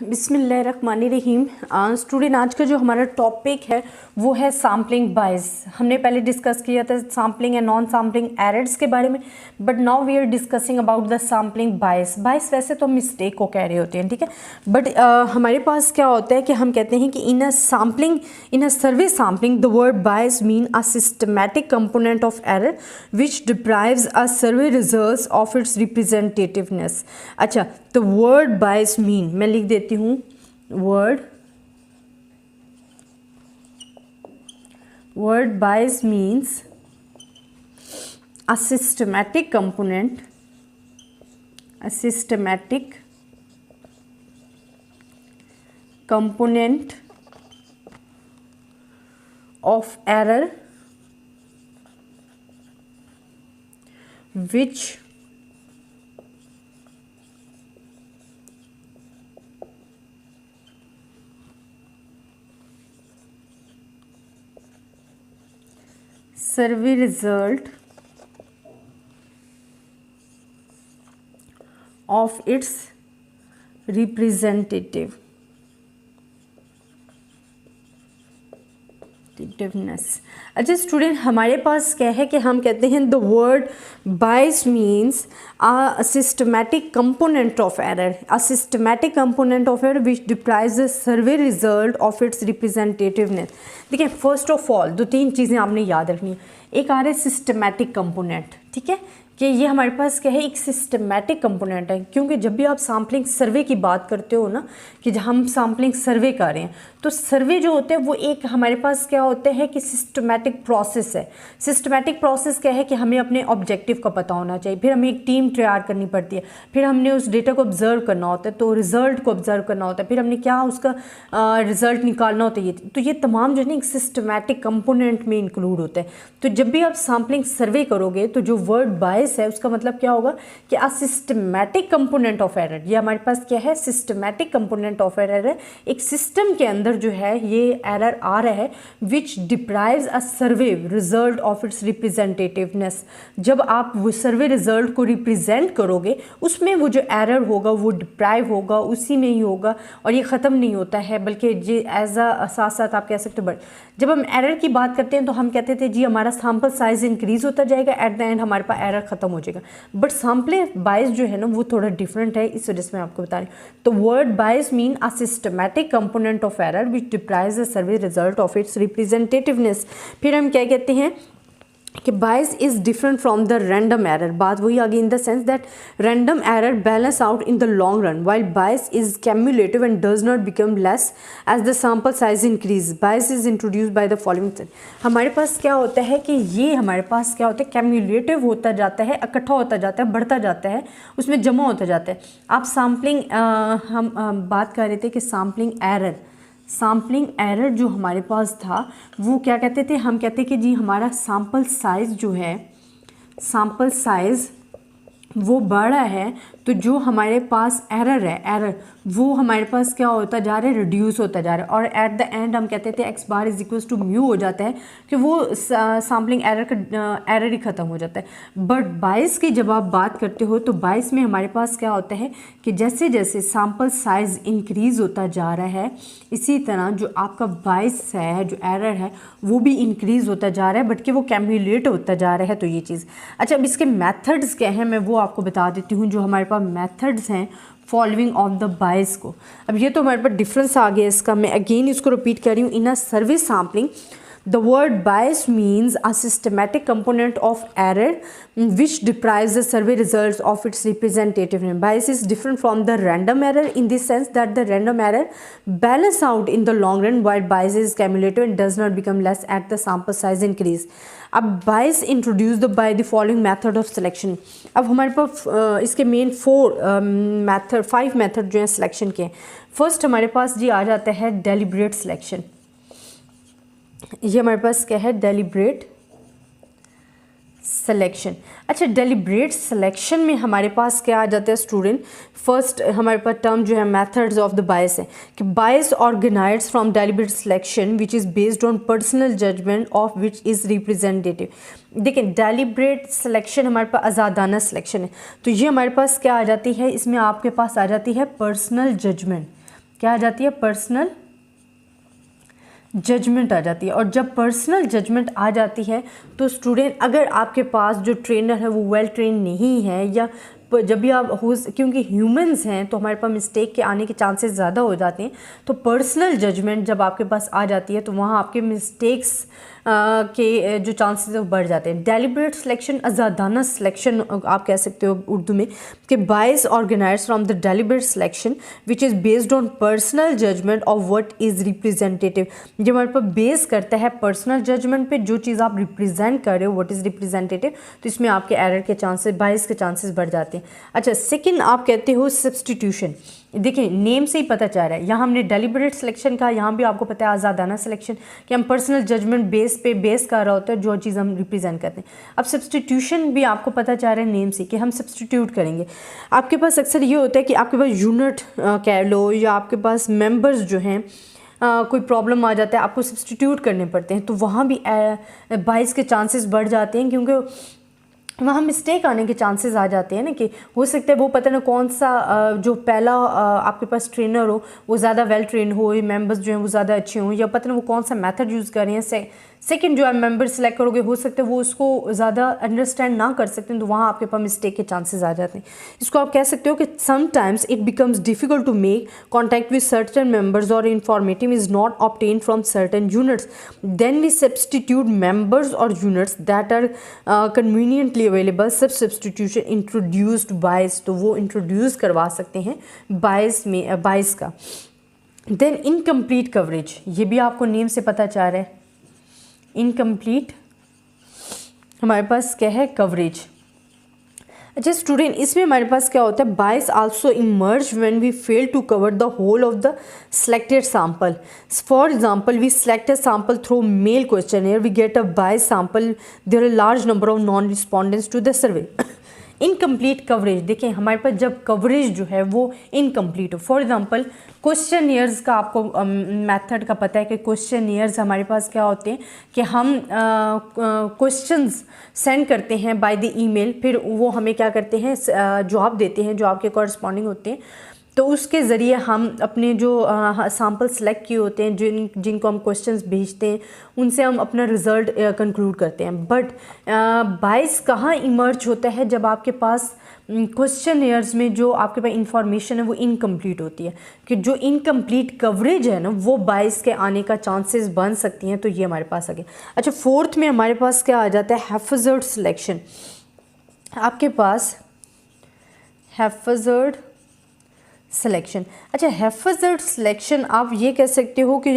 बिस्मिल्लाहिर्रहमानिर्रहीम। स्टूडेंट, आज का जो हमारा टॉपिक है वो है सैम्पलिंग बायस। हमने पहले डिस्कस किया था sampling and non sampling errors के बारे में, but now we are discussing about the sampling bias. Bias वैसे तो मिस्टेक को कह रहे होते हैं, ठीक है, बट हमारे पास क्या होता है कि हम कहते हैं कि in a survey sampling the word bias mean a systematic component of error which deprives a survey results of its representativeness. अच्छा, तो वर्ड बायस मीन मैं लिख देती हूँ, word bias means a systematic component of error which survey result of its representativeness। अच्छा student, हमारे पास क्या है कि हम कहते हैं the word bias means a systematic component of error, which deprives the survey result of its representativeness. देखिए, फर्स्ट ऑफ ऑल दो तीन चीज़ें आपने याद रखनी है। एक आ रहा है सिस्टमैटिक कंपोनेंट, ठीक है, कि ये हमारे पास क्या है, एक सिस्टमैटिक कंपोनेंट है, क्योंकि जब भी आप सैम्पलिंग सर्वे की बात करते हो ना, कि जब हम सैम्पलिंग सर्वे कर रहे हैं तो सर्वे जो होते हैं वो एक हमारे पास क्या होते हैं कि सिस्टमैटिक प्रोसेस है। सिस्टमैटिक प्रोसेस क्या है कि हमें अपने ऑब्जेक्टिव का पता होना चाहिए, फिर हमें एक टीम तैयार करनी पड़ती है, फिर हमने उस डेटा को ऑब्जर्व करना होता है, तो रिजल्ट को ऑब्जर्व करना होता है, फिर हमने क्या उसका रिजल्ट निकालना होता है। तो ये तमाम जो है ना एक सिस्टमैटिक कंपोनेंट में इंक्लूड होता है। तो जब भी आप सैम्पलिंग सर्वे करोगे तो जो वर्ड बायस है उसका मतलब क्या होगा कि अ सिस्टमैटिक कंपोनेंट ऑफ एरर, ये हमारे पास क्या है, सिस्टमैटिक कंपोनेंट ऑफ एरर है। एक सिस्टम के अंदर जो है ये एरर आ रहा है which deprives a survey result of its representativeness. जब आप वो सर्वे रिजल्ट को रिप्रेजेंट करोगे उसमें वो जो एरर होगा वो डिप्राइव होगा, उसी में ही होगा, और ये ख़त्म नहीं होता है, बल्कि ये एज अ साथ साथ आप कह सकते हो। बट जब हम एरर की बात करते हैं तो हम कहते थे जी हमारा सैम्पल साइज इंक्रीज होता जाएगा, एट द एंड हमारे पास एरर खत्म हो जाएगा। बट सैम्पलिंग बायस जो है ना वो थोड़ा डिफरेंट है, इस वजह से मैं आपको बता रही हूँ। तो word bias mean a systematic component of error which deprives the survey result of its representativeness. फिर हम क्या कहते हैं कि bias is different from the random error. बात वही आ गई in the sense that random error balance out in the long run while bias is cumulative and does not become less as the sample size increase. Bias is introduce by the following. हमारे पास क्या होता है कि ये हमारे पास क्या होता है, कैम्युलेटिव होता जाता है, इकट्ठा होता जाता है, बढ़ता जाता है, उसमें जमा होता जाता है। आप सैम्पलिंग हम बात कर रहे थे कि सैम्पलिंग एरर जो हमारे पास था वो क्या कहते थे, हम कहते कि जी हमारा सैम्पल साइज़ जो है, सैम्पल साइज़ वो बड़ा है, तो जो हमारे पास एरर वो हमारे पास क्या होता जा रहा है, रिड्यूस होता जा रहा है, और एट द एंड हम कहते थे X bar is equal to mu हो जाता है कि वो सैम्पलिंग एरर ही ख़त्म हो जाता है। बट बायस की जब आप बात करते हो तो बायस में हमारे पास क्या होता है कि जैसे जैसे सैम्पल साइज़ इंक्रीज़ होता जा रहा है, इसी तरह जो आपका बायस है, जो एरर है वो भी इंक्रीज़ होता जा रहा है, बट कि वो कैम्युलेट होता जा रहा है। तो ये चीज़, अच्छा अब इसके मेथड्स क्या हैं मैं वो आपको बता देती हूँ। जो हमारे पास मेथड्स हैं फॉलोइंग ऑफ द बायस को, अब ये तो हमारे पास डिफरेंस आ गया इसका, मैं अगेन इसको रिपीट कर रही हूँ। इन a survey sampling the word bias means a systematic component of error which deprives the survey results of its representativeness. Bias is different from the random error in the sense that the random error balance out in the long run while bias is cumulative and does not become less at the sample size increase. अब bias introduced by the following method of selection. अब हमारे पास इसके main 5 method जो हैं selection के। First हमारे पास जी आ जाता है डेलिब्रेट सिलेक्शन। ये हमारे पास क्या है, डेलिब्रेट सिलेक्शन। अच्छा, डेलिब्रेट सिलेक्शन में हमारे पास क्या आ जाता है स्टूडेंट, फर्स्ट हमारे पास टर्म जो है मेथड्स ऑफ द बायस है कि bias organized from deliberate selection which is based on personal judgement of which is representative. देखिए, डेलिब्रेट सिलेक्शन हमारे पास आज़ादाना सिलेक्शन है, तो ये हमारे पास क्या आ जाती है, इसमें आपके पास आ जाती है पर्सनल जजमेंट। क्या आ जाती है, पर्सनल जजमेंट आ जाती है। और जब पर्सनल जजमेंट आ जाती है तो स्टूडेंट, अगर आपके पास जो ट्रेनर है वो वेल ट्रेन नहीं है, या जब भी आप हो, क्योंकि ह्यूमंस हैं तो हमारे पास मिस्टेक के आने के चांसेस ज़्यादा हो जाते हैं, तो पर्सनल जजमेंट जब आपके पास आ जाती है तो वहाँ आपके मिस्टेक्स के जो चांसेस है वो बढ़ जाते हैं। डेलिब्रेट सिलेक्शन, आज़ादाना सिलेक्शन आप कह सकते हो उर्दू में, कि bias organise from the deliberate selection which is based on personal judgement of what is representative. जो हमारे पास बेस करता है पर्सनल जजमेंट पे, जो चीज़ आप रिप्रेजेंट कर रहे हो व्हाट इज़ रिप्रेजेंटेटिव, तो इसमें आपके एरर के चांसेस, बाइस के चांसेस बढ़ जाते हैं। अच्छा, सेकेंड आप कहते हो सब्सटीट्यूशन। देखिए नेम से ही पता चल रहा है, यहाँ हमने डेलिब्रेट सिलेक्शन का, यहाँ भी आपको पता है आज़ादाना सिलेक्शन, कि हम पर्सनल जजमेंट बेस कर रहा होता है जो चीज़ हम रिप्रेजेंट करते हैं। अब सब्सटीट्यूशन भी आपको पता चल रहा है नेम से कि हम सब्सटीट्यूट करेंगे। आपके पास अक्सर ये होता है कि आपके पास यूनिट कह लो, या आपके पास मेंबर्स जो हैं कोई प्रॉब्लम आ जाता है, आपको सब्सटीट्यूट करने पड़ते हैं, तो वहाँ भी बाइस के चांसेस बढ़ जाते हैं, क्योंकि वहाँ मिस्टेक आने के चांसेस आ जाते हैं ना, कि हो सकता है वो पता ना कौन सा जो पहला आपके पास ट्रेनर हो वो ज़्यादा वेल ट्रेन हो, मेंबर्स जो हैं वो ज़्यादा अच्छे हों, या पता ना वो कौन सा मेथड यूज़ कर रहे हैं। सेकंड जो आप मेंबर सेलेक्ट करोगे, हो सकता है वो उसको ज़्यादा अंडरस्टैंड ना कर सकते हैं, तो वहाँ आपके पास मिस्टेक के चांसेस आ जाते हैं। इसको आप कह सकते हो कि sometimes it becomes difficult to make contact with certain members और informative is not obtain from certain units, then we substitute members और units that are conveniently available. सब सब्सटीट्यूशन इंट्रोड्यूस्ड बाइस, तो वो इंट्रोड्यूस करवा सकते हैं बाइस में, बाइस का। देन इनकम्प्लीट कवरेज, ये भी आपको नेम से पता चल रहा है, इनकम्प्लीट हमारे पास क्या है, कवरेज। अच्छा स्टूडेंट, इसमें हमारे पास क्या होता है, bias also emerge when we fail to cover the whole of the selected sample. For example, we select a sample through mail questionnaire, we get a biased sample, there are a large number of non-respondents to the survey. Incomplete coverage, देखिए हमारे पास जब coverage जो है वो incomplete हो, for example questionnaires का आपको method का पता है कि क्वेश्चनियर्स हमारे पास क्या होते हैं कि हम क्वेश्चंस सेंड करते हैं बाय द ईमेल, फिर वो हमें क्या करते हैं, जवाब देते हैं जो आपके कॉरस्पॉन्डिंग होते हैं, तो उसके ज़रिए हम अपने जो सैम्पल सेलेक्ट किए होते हैं, जिनको हम क्वेश्चंस भेजते हैं, उनसे हम अपना रिज़ल्ट कंक्लूड करते हैं। बट बाइस कहाँ इमर्ज होता है, जब आपके पास क्वेश्चनियर्स में जो आपके पास इंफॉर्मेशन है वो इनकम्प्लीट होती है, कि जो इनकम्प्लीट कवरेज है ना वो बाइस के आने का चांसेस बन सकती हैं, तो ये हमारे पास आ गया। अच्छा, फोर्थ में हमारे पास क्या आ जाता है, हैफज़र्ड सिलेक्शन। आपके पास हैफज़र्ड सिलेक्शन। अच्छा, हैफज़र्ड सिलेक्शन आप ये कह सकते हो कि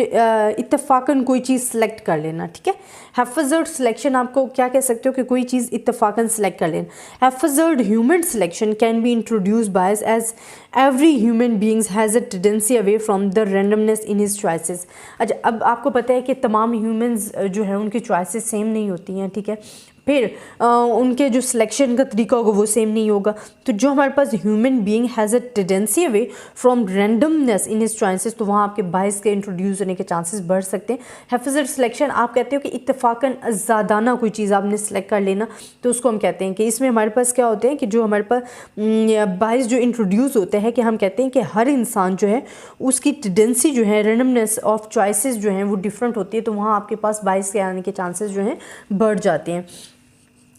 इत्तफाकन कोई चीज़ सेलेक्ट कर लेना, ठीक है। हैफज़र्ड सिलेक्शन आपको क्या कह सकते हो कि कोई चीज़ इत्तफाकन सेलेक्ट कर लेना। Haphazard human selection can be introduce by as every human beings has a tendency away from the randomness in his choices. अच्छा, अब आपको पता है कि तमाम ह्यूमंस जो है उनकी चॉइसेस सेम नहीं होती हैं, ठीक है, फिर उनके जो सिलेक्शन का तरीका होगा वो सेम नहीं होगा, तो जो हमारे पास human being has a tendency away from randomness in his choices, तो वहाँ आपके बाइस के इंट्रोड्यूस होने के चांसेस बढ़ सकते हैं। हैफज़र्ड सिलेक्शन आप कहते हो कि इत्तफाकन ज़्यादाना कोई चीज़ आपने सेलेक्ट कर लेना, तो उसको हम कहते हैं कि इसमें हमारे पास क्या होते हैं कि जो हमारे पास बाइस जो इंट्रोड्यूस होते हैं, कि हम कहते हैं कि हर इंसान जो है उसकी टेंडेंसी जो है, रैंडमनेस ऑफ चॉइसेस जो हैं वो डिफरेंट होती है, तो वहाँ आपके पास बाइस के आने के चांसेस जो हैं बढ़ जाते हैं।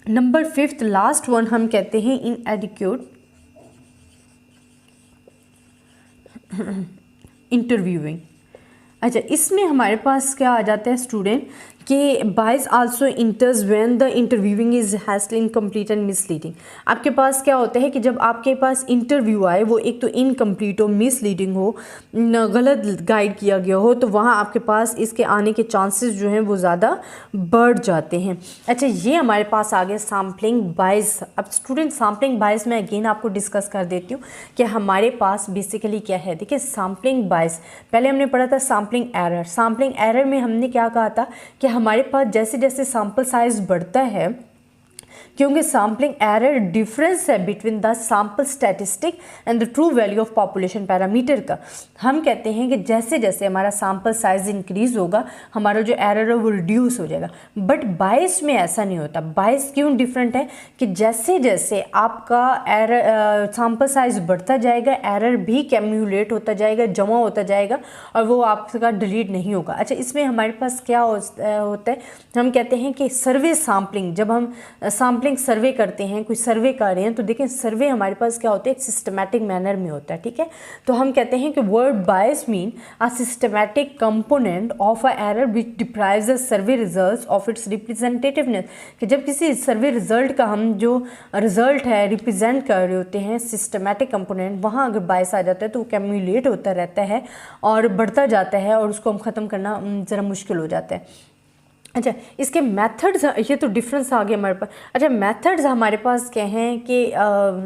नंबर 5 लास्ट वन हम कहते हैं इनएडिक्वेट इंटरव्यूइंग। अच्छा, इसमें हमारे पास क्या आ जाता है स्टूडेंट कि bias also enters when the interviewing is hastily incomplete and misleading. आपके पास क्या होता है कि जब आपके पास इंटरव्यू आए वो एक तो इनकम्प्लीट हो, मिसलीडिंग हो, गलत गाइड किया गया हो, तो वहाँ आपके पास इसके आने के चांसेस जो हैं वो ज़्यादा बढ़ जाते हैं। अच्छा, ये हमारे पास आ गया सैम्पलिंग बाइस। अब स्टूडेंट सैम्पलिंग बाइस मैं अगेन आपको डिस्कस कर देती हूँ कि हमारे पास बेसिकली क्या है। देखिए सैम्पलिंग बाइस पहले हमने पढ़ा था सैम्पलिंग एरर। सैम्पलिंग एरर में हमने क्या कहा था कि हमारे पास जैसे जैसे सैम्पल साइज़ बढ़ता है क्योंकि सैम्पलिंग एरर डिफरेंस है between the sample statistic and the true value of population parameter का। हम कहते हैं कि जैसे जैसे हमारा सैम्पल साइज इंक्रीज होगा हमारा जो एरर है वो रिड्यूस हो जाएगा, बट बायस में ऐसा नहीं होता। बायस क्यों डिफरेंट है कि जैसे जैसे आपका एरर सैम्पल साइज बढ़ता जाएगा एरर भी कैम्युलेट होता जाएगा, जमा होता जाएगा और वो आपका डिलीट नहीं होगा। अच्छा, इसमें हमारे पास क्या होता है, हम कहते हैं कि सर्वे सैम्पलिंग, जब हम सैम्पलिंग सर्वे करते हैं, कोई सर्वे कर रहे हैं तो देखें सर्वे हमारे पास क्या होता है, एक सिस्टमैटिक मैनर में होता है, ठीक है। तो हम कहते हैं कि word bias mean a systematic component of a error which deprives the survey results of its representativeness, कि जब किसी सर्वे रिजल्ट का हम जो रिजल्ट है रिप्रेजेंट कर रहे होते हैं सिस्टमैटिक कंपोनेंट, वहाँ अगर बायस आ जाता है तो वो कैम्युलेट होता रहता है और बढ़ता जाता है और उसको हम ख़त्म करना ज़रा मुश्किल हो जाता है। अच्छा, इसके मेथड्स, ये तो डिफरेंस आ गया हमारे पास। अच्छा, मेथड्स हमारे पास क्या हैं कि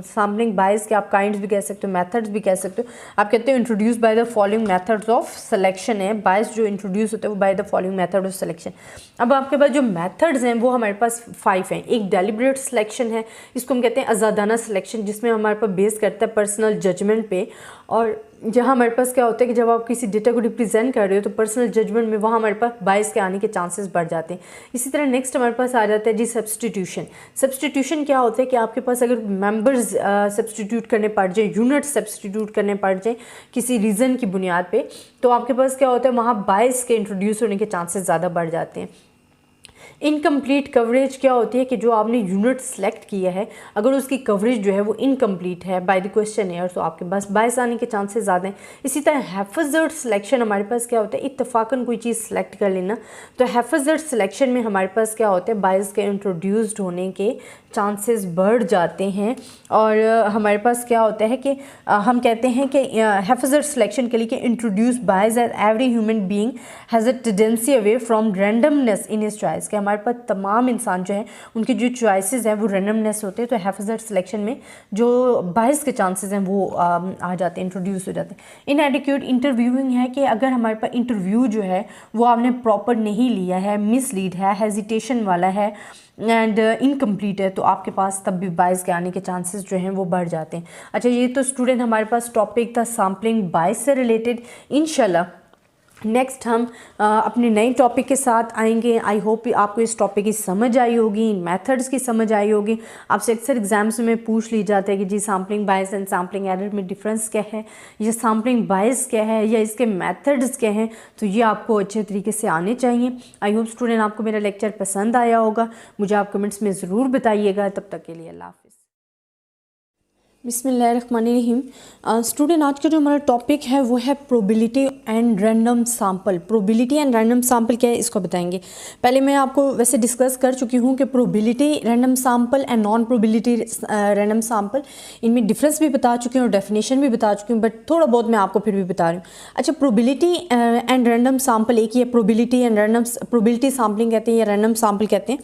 सैम्पलिंग बायस के आप काइंड्स भी कह सकते हो, मेथड्स भी कह सकते हो। आप कहते हो introduce by the following methods of selection है, बायस जो इंट्रोड्यूस होता है वो bye the following method of selection. अब आपके पास जो मेथड्स हैं वो हमारे पास 5 हैं। एक डेलिब्रेट सिलेक्शन है, इसको हम कहते हैं आज़ादाना सिलेक्शन, जिसमें हमारे पास बेस करता है पर्सनल जजमेंट पे, और जहाँ हमारे पास क्या होता है कि जब आप किसी डेटा को रिप्रेजेंट कर रहे हो तो पर्सनल जजमेंट में वहाँ हमारे पास बायस के आने के चांसेस बढ़ जाते हैं। इसी तरह नेक्स्ट हमारे पास आ जाता है जी सब्सटीट्यूशन। सब्सटीट्यूशन क्या होता है कि आपके पास अगर मेंबर्स सब्सटीट्यूट करने पड़ जाए, यूनिट सब्सटीट्यूट करने पड़ जाए किसी रीज़न की बुनियाद पे, तो आपके पास क्या होता है वहाँ बायस के इंट्रोड्यूस होने के चांसेस ज़्यादा बढ़ जाते हैं। इनकम्प्लीट कवरेज क्या होती है कि जो आपने यूनिट सेलेक्ट किया है अगर उसकी कवरेज जो है वो इनकम्प्लीट है बाय द क्वेश्चनेयर तो आपके पास बायस आने के चांसेस ज़्यादा हैं। इसी तरह हैफाज़र्ड सिलेक्शन हमारे पास क्या होता है, इत्तफाकन कोई चीज़ सेलेक्ट कर लेना, तो हैफाज़र्ड सिलेक्शन में हमारे पास क्या होता है बायस के इंट्रोड्यूस्ड होने के चांसेस बढ़ जाते हैं। और हमारे पास क्या होता है कि हम कहते हैं कि हैफाज़र्ड सिलेक्शन के लिए कि introduce bias as every human being has a tendency away from randomness in his choice, कि हमारे पास तमाम इंसान जो है उनके जो चॉइसेस हैं वो रैंडमनेस होते हैं। तो हैफाज़र्ड सिलेक्शन में जो बायस के चांसेस हैं वो आ जाते हैं, इंट्रोड्यूस हो जाते हैं। इनएडिक्वेट इंटरव्यूइंग है कि अगर हमारे पास इंटरव्यू जो है वो आपने प्रॉपर नहीं लिया है, मिसलीड है, हेजिटेशन वाला है एंड इनकम्प्लीट है, तो आपके पास तब भी बायस के आने के चांसेस जो हैं वो बढ़ जाते हैं। अच्छा, ये तो स्टूडेंट हमारे पास टॉपिक था सैम्पलिंग बायस से रिलेटेड। इंशाल्लाह नेक्स्ट हम अपने नए टॉपिक के साथ आएंगे। आई होप आपको इस टॉपिक की समझ आई होगी, मेथड्स की समझ आई होगी। आपसे अक्सर एग्जाम्स में पूछ ली जाता है कि जी sampling bias and sampling error में डिफरेंस क्या है, या सैम्पलिंग बायस क्या है, या इसके मेथड्स क्या हैं, तो ये आपको अच्छे तरीके से आने चाहिए। आई होप स्टूडेंट आपको मेरा लेक्चर पसंद आया होगा, मुझे आप कमेंट्स में ज़रूर बताइएगा। तब तक के लिए अल्लाह हाफ़िज़। बिस्मिल्लाहिर्रहमानिर्रहीम। स्टूडेंट आज का जो हमारा टॉपिक है वो है probability and random sample. Probability and random sample क्या है इसको बताएंगे। पहले मैं आपको वैसे डिस्कस कर चुकी हूँ कि probability random sample and non probability random sample, इनमें डिफरेंस भी बता चुकी हूँ और डेफिनेशन भी बता चुकी हूँ, बट थोड़ा बहुत मैं आपको फिर भी बता रही हूँ। अच्छा, प्रोबेबिलिटी एंड रैंडम सैम्पल एक ही है, probability and random, probability sampling कहते हैं या रैंडम सैम्पल कहते हैं।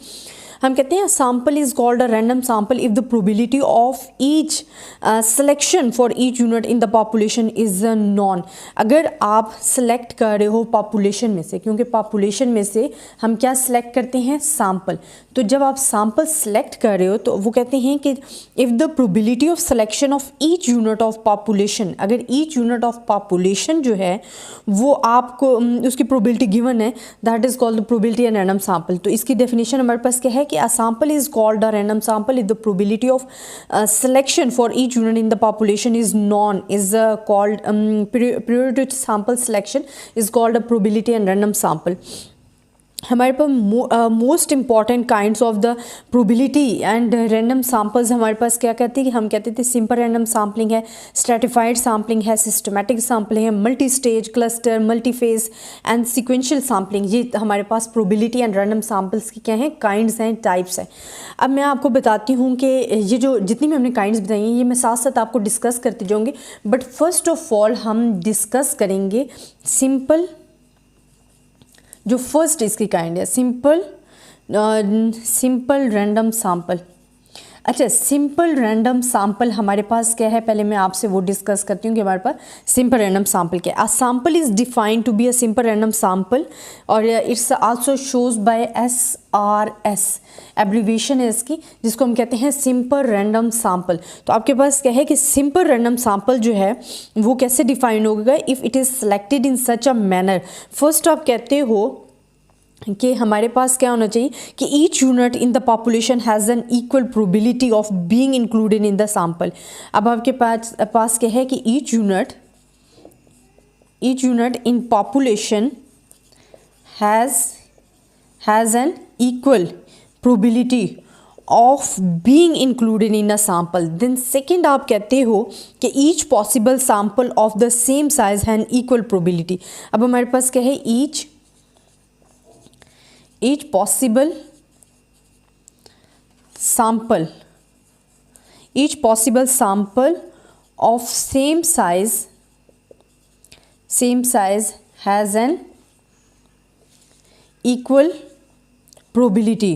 हम कहते हैं sample is called a random sample if the probability of each selection for each unit in the population is non. अगर आप सेलेक्ट कर रहे हो पॉपुलेशन में से, क्योंकि पॉपुलेशन में से हम क्या सिलेक्ट करते हैं, सैम्पल, तो जब आप सैम्पल सेलेक्ट कर रहे हो तो वो कहते हैं कि if the probability of selection of each unit of population, अगर ईच यूनिट ऑफ पॉपुलेशन जो है वो आपको उसकी प्रोबेबिलिटी गिवन है, that is called the probability and random sample. तो इसकी डेफिनेशन हमारे पास क्या है कि a sample is called a random sample if the probability of selection for each unit in the population is known, is called prior to sample selection is called a probability and random sample। हमारे पास most important kinds of the probability and random samples हमारे पास क्या कहते हैं कि हम कहते थे सिंपल रैंडम सैम्पलिंग है, स्ट्रैटिफाइड सैम्पलिंग है, सिस्टमैटिक सैम्पलिंग है, multi stage, cluster, multi phase and sequential sampling. ये हमारे पास प्रोबेबिलिटी एंड रैंडम सैम्पल्स की क्या हैं, काइंड्स हैं, टाइप्स हैं। अब मैं आपको बताती हूँ कि ये जो जितनी भी हमने काइंड्स बताई हैं ये मैं साथ साथ आपको डिस्कस करती जाऊँगी, बट फर्स्ट ऑफ ऑल हम डिस्कस करेंगे सिंपल, जो फर्स्ट इसकी काइंड है सिंपल रैंडम सैम्पल। अच्छा, सिंपल रैंडम सैंपल हमारे पास क्या है, पहले मैं आपसे वो डिस्कस करती हूँ कि हमारे पास सिंपल रैंडम सैंपल क्या है। A sample is defined to be a simple random sample और it's also shows by SRS, abbreviation है इसकी, जिसको हम कहते हैं सिंपल रैंडम सैंपल। तो आपके पास क्या है कि सिंपल रैंडम सैंपल जो है वो कैसे डिफाइन होगा, if it is selected in such a manner. First आप कहते हो कि हमारे पास क्या होना चाहिए कि each unit in the population has an equal probability of being included in the sample. अब आपके पास क्या है कि each unit in population has an equal probability of being included in a sample. Then second आप कहते हो कि each possible sample of the same size have equal probability. अब हमारे पास क्या है, each possible sample of same size has an equal probability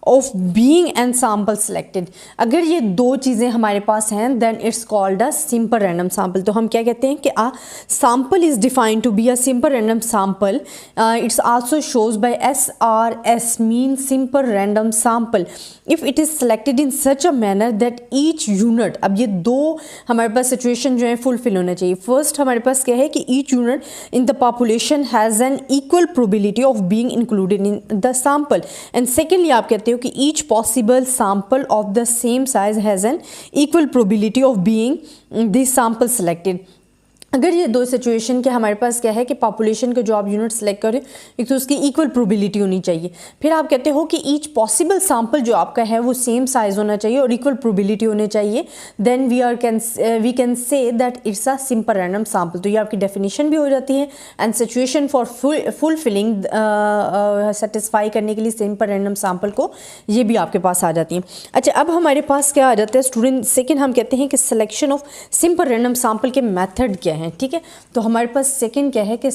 of being and sample selected. अगर ये दो चीज़ें हमारे पास हैं then it's called a simple random sample. तो हम क्या कहते हैं कि a sample is defined to be a simple random sample, it's also shows by SRS mean simple random sample if it is selected in such a manner that each unit. अब ये दो हमारे पास सिचुएशन जो है fulfil होना चाहिए। First हमारे पास क्या है कि each unit in the population has an equal probability of being included in the sample, and secondly आप कहते हो कि each possible sample of the same size has an equal probability of being this sample selected. अगर ये दो situation के हमारे पास क्या है कि पॉपुलेशन के जो आप यूनिट सेलेक्ट करें एक तो उसकी इक्वल प्रोबेबिलिटी होनी चाहिए, फिर आप कहते हो कि ईच पॉसिबल सैंपल जो आपका है वो सेम साइज होना चाहिए और इक्वल प्रोबेबिलिटी होनी चाहिए, then we can say that it's a simple random sample. तो ये आपकी डेफिनेशन भी हो जाती है and situation for fulfilling satisfy करने के लिए सिंपल रैंडम सैंपल को ये भी आपके पास आ जाती है। अच्छा, अब हमारे पास क्या आ जाता है स्टूडेंट, सेकेंड हम कहते हैं कि selection of simple random sample के मेथड क्या है। ठीक है, तो हमारे पास सेकंड क्या है कि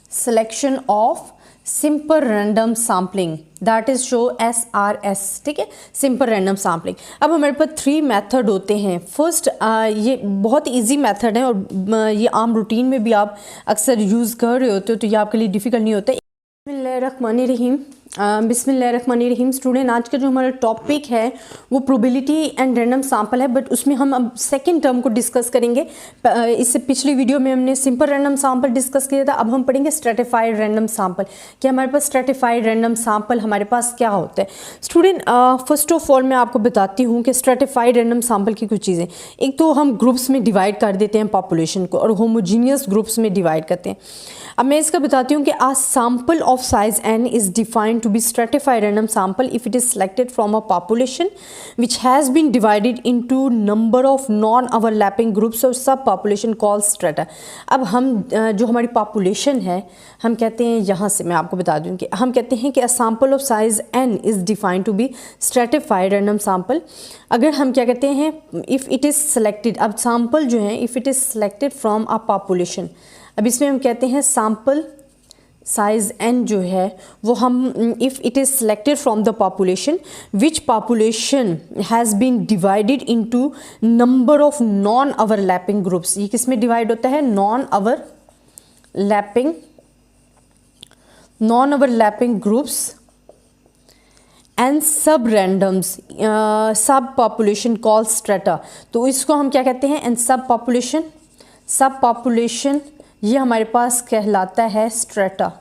selection of simple random sampling, that is show SRS। ठीक है, सिंपल रैंडम सैम्पलिंग। अब हमारे पास 3 मेथड होते हैं। फर्स्ट ये बहुत इजी मेथड है और ये आम रूटीन में भी आप अक्सर यूज़ कर रहे होते हो, तो ये आपके लिए डिफ़िकल्ट नहीं होता है। बिस्मिल्लाहिर्रहमानिर्रहीम। स्टूडेंट, आज का जो हमारा टॉपिक है वो प्रोबेबिलिटी एंड रैंडम सैंपल है, बट उसमें हम अब सेकंड टर्म को डिस्कस करेंगे। इससे पिछली वीडियो में हमने सिंपल रैंडम सैंपल डिस्कस किया था, अब हम पढ़ेंगे स्ट्रेटिफाइड रैंडम सैंपल। कि हमारे पास स्ट्रेटिफाइड रैंडम सैंपल हमारे पास क्या होता है। स्टूडेंट, फर्स्ट ऑफ ऑल मैं आपको बताती हूँ कि स्ट्रेटिफाइड रैंडम सैंपल की कुछ चीज़ें। एक तो हम ग्रुप्स में डिवाइड कर देते हैं पॉपुलेशन को और होमोजीनियस ग्रुप्स में डिवाइड करते हैं। अब मैं इसका बताती हूँ कि a sample of size n is defined to be stratified random sample if it is selected from a population which has been divided into number of non-overlapping groups or subpopulation called strata। अब हम जो हमारी population है हम कहते हैं, यहाँ से मैं आपको बता दूँ कि हम कहते हैं कि a sample of size n is defined to be stratified random sample। अगर हम क्या कहते हैं, if it is selected, अब sample जो है if it is selected from a population, अब इसमें हम कहते हैं sample साइज n जो है वो हम if it is selected from the population which population has been divided into number of non overlapping groups. ये किस में डिवाइड होता है, non overlapping groups and sub randoms sub population call strata. तो इसको हम क्या कहते हैं, एंड सब पॉपुलेशन ये हमारे पास कहलाता है strata.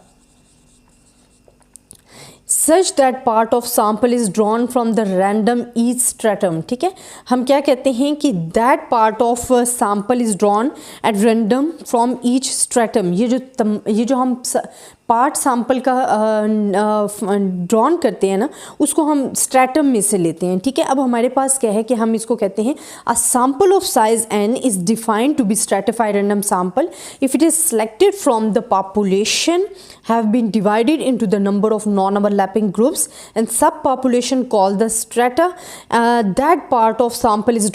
Such that part of sample is drawn from the random each stratum. ठीक है, हम क्या कहते हैं कि that part of sample is drawn at random from each stratum. ये जो हम पार्ट सैंपल का ड्रॉन करते हैं ना, उसको हम स्ट्रेटम में से लेते हैं। ठीक है, अब हमारे पास क्या है कि हम इसको कहते हैं a sample of size n is defined to be stratified random sample if it is selected from the population have been divided into the number of non overlapping groups and sub population call the strata. That part of sample is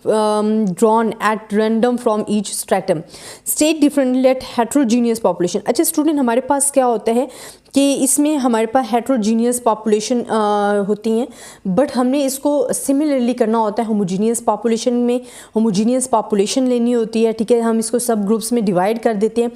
drawn at random from each stratum, state differently at heterogeneous population। अच्छा student, हमारे पास क्या होता है कि इसमें हमारे पास heterogeneous population होती हैं, बट हमने इसको सिमिलरली करना होता है होमोजीनियस पॉपुलेशन में। होमोजीनियस पॉपुलेशन लेनी होती है, ठीक है, हम इसको सब ग्रुप्स में डिवाइड कर देते हैं।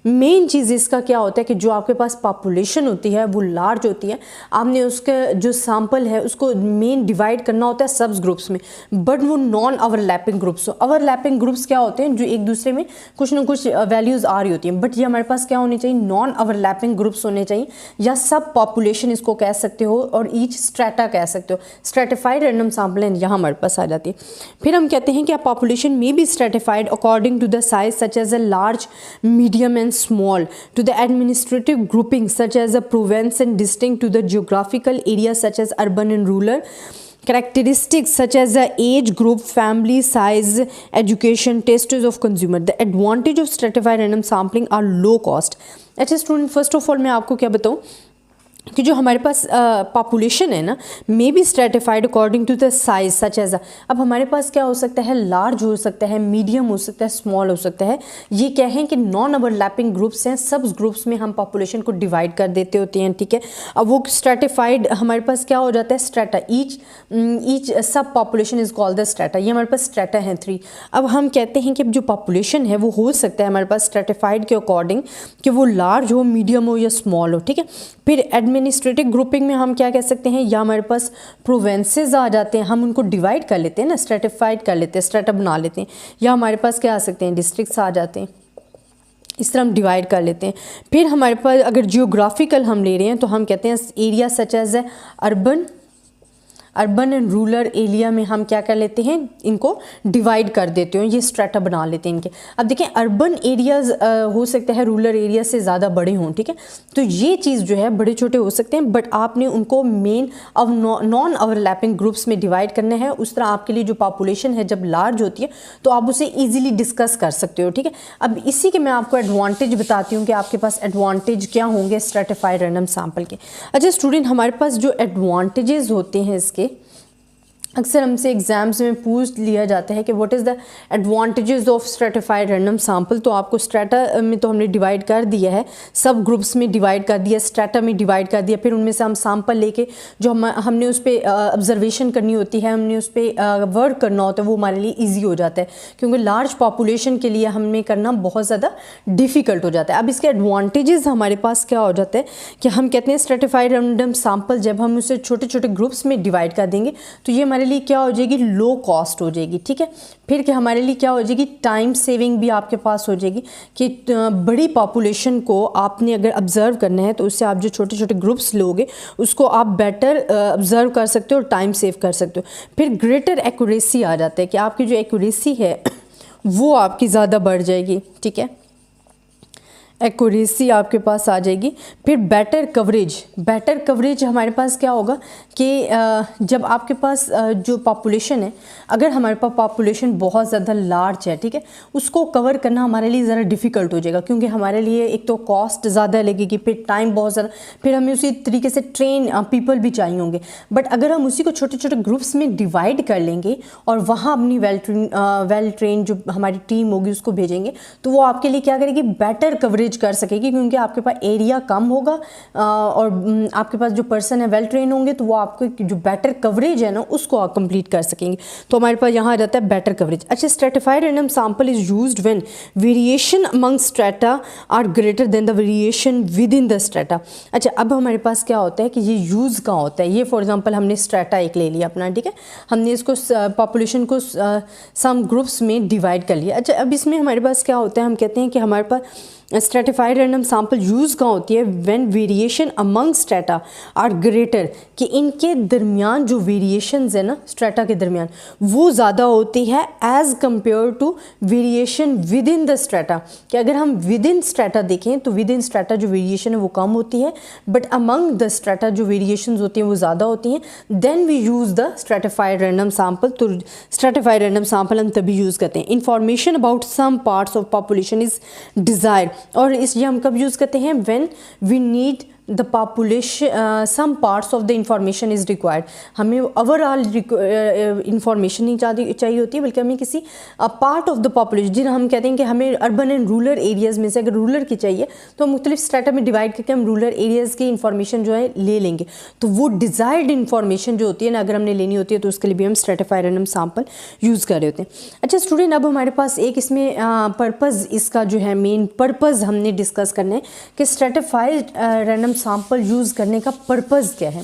मेन चीज़ इसका क्या होता है कि जो आपके पास पॉपुलेशन होती है वो लार्ज होती है, आपने उसका जो सैम्पल है उसको मेन डिवाइड करना होता है सब ग्रुप्स में, बट वो non overlapping groups. Overlapping groups क्या होते हैं, जो एक दूसरे में कुछ ना कुछ वैल्यूज़ आ रही होती हैं, बट ये हमारे पास क्या होने चाहिए, नॉन ओवरलैपिंग ग्रुप्स होने चाहिए, या सब पॉपुलेशन इसको कह सकते हो, और ईच स्ट्रेटा कह सकते हो। स्ट्रेटिफाइड रैंडम सैम्पलिंग यहाँ हमारे पास आ जाती है। फिर हम कहते हैं कि a population may be stratified according to the size such as a large, medium and small, to the administrative grouping such as a province and distinct, to the geographical area such as urban and rural, characteristics such as the age group, family size, education, tastes of consumer. The advantage of stratified random sampling are low cost. अच्छा student, first of all मैं आपको क्या बताऊँ कि जो हमारे पास population है ना, may be stratified according to the size such as. अब हमारे पास क्या हो सकता है, लार्ज हो सकता है, मीडियम हो सकता है, स्मॉल हो सकता है। ये क्या है कि नॉन ओवरलैपिंग ग्रुप्स हैं, सब ग्रुप्स में हम पॉपुलेशन को डिवाइड कर देते होते हैं, ठीक है। अब वो स्ट्रेटिफाइड हमारे पास क्या हो जाता है, स्ट्रेटा, ईच सब population is called the strata. ये हमारे पास स्ट्रेटा है 3। अब हम कहते हैं कि जो पॉपुलेशन है वो हो सकता है हमारे पास स्ट्रेटिफाइड के अकॉर्डिंग कि वो लार्ज हो, मीडियम हो या स्मॉल हो, ठीक है। फिर एडमिनिस्ट्रेटिव ग्रुपिंग में हम क्या कह सकते हैं, या हमारे पास प्रोवेंसेस आ जाते हैं, हम उनको डिवाइड कर लेते हैं ना, स्ट्रेटिफाइड कर लेते हैं, स्ट्रेटा बना लेते हैं, या हमारे पास क्या आ सकते हैं, डिस्ट्रिक्ट्स आ जाते हैं। इस तरह हम डिवाइड कर लेते हैं। फिर हमारे पास अगर जियोग्राफिकल हम ले रहे हैं तो हम कहते हैं एरिया सच एज है अर्बन एंड रूरल एरिया में हम क्या कर लेते हैं, इनको डिवाइड कर देते हो, ये स्ट्रेटा बना लेते हैं इनके। अब देखें, अर्बन एरियाज़ हो सकता है रूरल एरिया से ज़्यादा बड़े हों, ठीक है, तो ये चीज़ जो है बड़े छोटे हो सकते हैं, बट आपने उनको मेन अब नॉन ओवरलैपिंग ग्रुप्स में डिवाइड करना है। उस तरह आपके लिए जो पॉपुलेशन है जब लार्ज होती है तो आप उसे ईजिली डिस्कस कर सकते हो, ठीक है। अब इसी के मैं आपको एडवांटेज बताती हूँ कि आपके पास एडवांटेज क्या होंगे स्ट्रेटिफाइड रैंडम सैंपल के। अच्छा स्टूडेंट, हमारे पास जो एडवांटेजेस होते हैं इसके, अक्सर हमसे एग्जाम्स में पूछ लिया जाता है कि what is the advantages of stratified random sample. तो आपको स्ट्रेटा में तो हमने डिवाइड कर दिया है, सब ग्रुप्स में डिवाइड कर दिया, स्ट्रेटा में डिवाइड कर दिया, फिर उनमें से हम सैंपल लेके जो हमने उस पर ऑब्जर्वेशन करनी होती है, हमने उस पर वर्क करना होता है, वो हमारे लिए ईजी हो जाता है, क्योंकि लार्ज पॉपुलेशन के लिए हमें करना बहुत ज़्यादा डिफ़िकल्ट हो जाता है। अब इसके एडवांटेजेस हमारे पास क्या हो जाता है कि हम कहते हैं स्ट्रेटिफाइड रैंडम सैंपल जब हम उसे छोटे छोटे ग्रुप्स में डिवाइड कर देंगे तो ये हमारे लिए क्या हो जाएगी, लो कॉस्ट हो जाएगी, ठीक है। फिर क्या हमारे लिए क्या हो जाएगी, टाइम सेविंग भी आपके पास हो जाएगी कि बड़ी पॉपुलेशन को आपने अगर ऑब्जर्व करना है तो उससे आप जो छोटे छोटे ग्रुप्स लोगे उसको आप बेटर ऑब्जर्व कर सकते हो और टाइम सेव कर सकते हो। फिर ग्रेटर एक्यूरेसी आ जाता है कि आपकी जो एक्यूरेसी है वो आपकी ज़्यादा बढ़ जाएगी, ठीक है, एक्यूरेसी आपके पास आ जाएगी। फिर बेटर कवरेज हमारे पास क्या होगा कि जब आपके पास जो पॉपुलेशन है, अगर हमारे पास पॉपुलेशन बहुत ज़्यादा लार्ज है, ठीक है, उसको कवर करना हमारे लिए ज़रा डिफ़िकल्ट हो जाएगा, क्योंकि हमारे लिए एक तो कॉस्ट ज़्यादा लगेगी, फिर टाइम बहुत ज़्यादा, फिर हमें उसी तरीके से ट्रेन पीपल भी चाहिए होंगे। बट अगर हम उसी को छोटे छोटे ग्रुप्स में डिवाइड कर लेंगे और वहाँ अपनी वेल ट्रेन जो हमारी टीम होगी उसको भेजेंगे, तो वो आपके लिए क्या करेगी, बेटर कवरेज कर सकेगी, क्योंकि आपके पास एरिया कम होगा और आपके पास जो पर्सन है वेल ट्रेन होंगे, तो वो आपको जो बेटर कवरेज है ना उसको आप कंप्लीट कर सकेंगे। तो हमारे पास यहाँ आ जाता है बेटर कवरेज। अच्छा, stratified random sample is used when variation among strata are greater than the variation within the strata. अच्छा, अब हमारे पास क्या होता है कि ये यूज़ कहाँ होता है। ये फॉर एग्जांपल हमने स्ट्रेटा एक ले लिया अपना, ठीक है, हमने इसको पॉपुलेशन को सम ग्रुप्स में डिवाइड कर लिया। अच्छा, अब इसमें हमारे पास क्या होता है, हम कहते हैं कि हमारे पास स्ट्रेटिफाइड रैंडम सैंपल यूज़ कहाँ होती है, when variation among strata are greater, कि इनके दरमियान जो वेरिएशंस है ना स्ट्रेटा के दरमियान वो ज़्यादा होती है as compare to variation within the strata. कि अगर हम विद इन स्ट्रेटा देखें तो विद इन स्ट्रेटा जो वेरिएशन है वो कम होती है, बट अमंग द स्ट्रेटा जो वेरिएशंस होती हैं वो ज़्यादा होती हैं। Then we use the stratified random sample. तो स्ट्रेटिफाइड रैंडम सैंपल हम तभी यूज़ करते हैं। Information about some parts of population is desired, और इस ये हम कब यूज़ करते हैं, when we need the population some parts of the information is required. हमें ओवरऑल इंफॉर्मेशन नहीं चाहिए होती है, बल्कि हमें किसी पार्ट ऑफ द पॉपुलेशन, जिन्हें हम कहते हैं कि हमें अर्बन एंड रूरल एरियाज़ में से अगर रूरल की चाहिए तो हम मुख्तलिफ स्ट्रेटा में डिवाइड करके हम रूरल एरियाज़ की इंफॉर्मेशन जो है ले लेंगे। तो वो डिज़ायर्ड इंफॉर्मेशन जो होती है ना, अगर हमने लेनी होती है तो उसके लिए भी हम स्ट्रेटिफाइड रैंडम सैंपल यूज़ कर रहे होते हैं। अच्छा स्टूडेंट, अब हमारे पास एक इसमें पर्पज़, इसका जो है मेन पर्पज़ हमने डिस्कस करना है कि स्ट्रेटिफाइड रैंडम सैंपल यूज़ करने का पर्पज़ क्या है।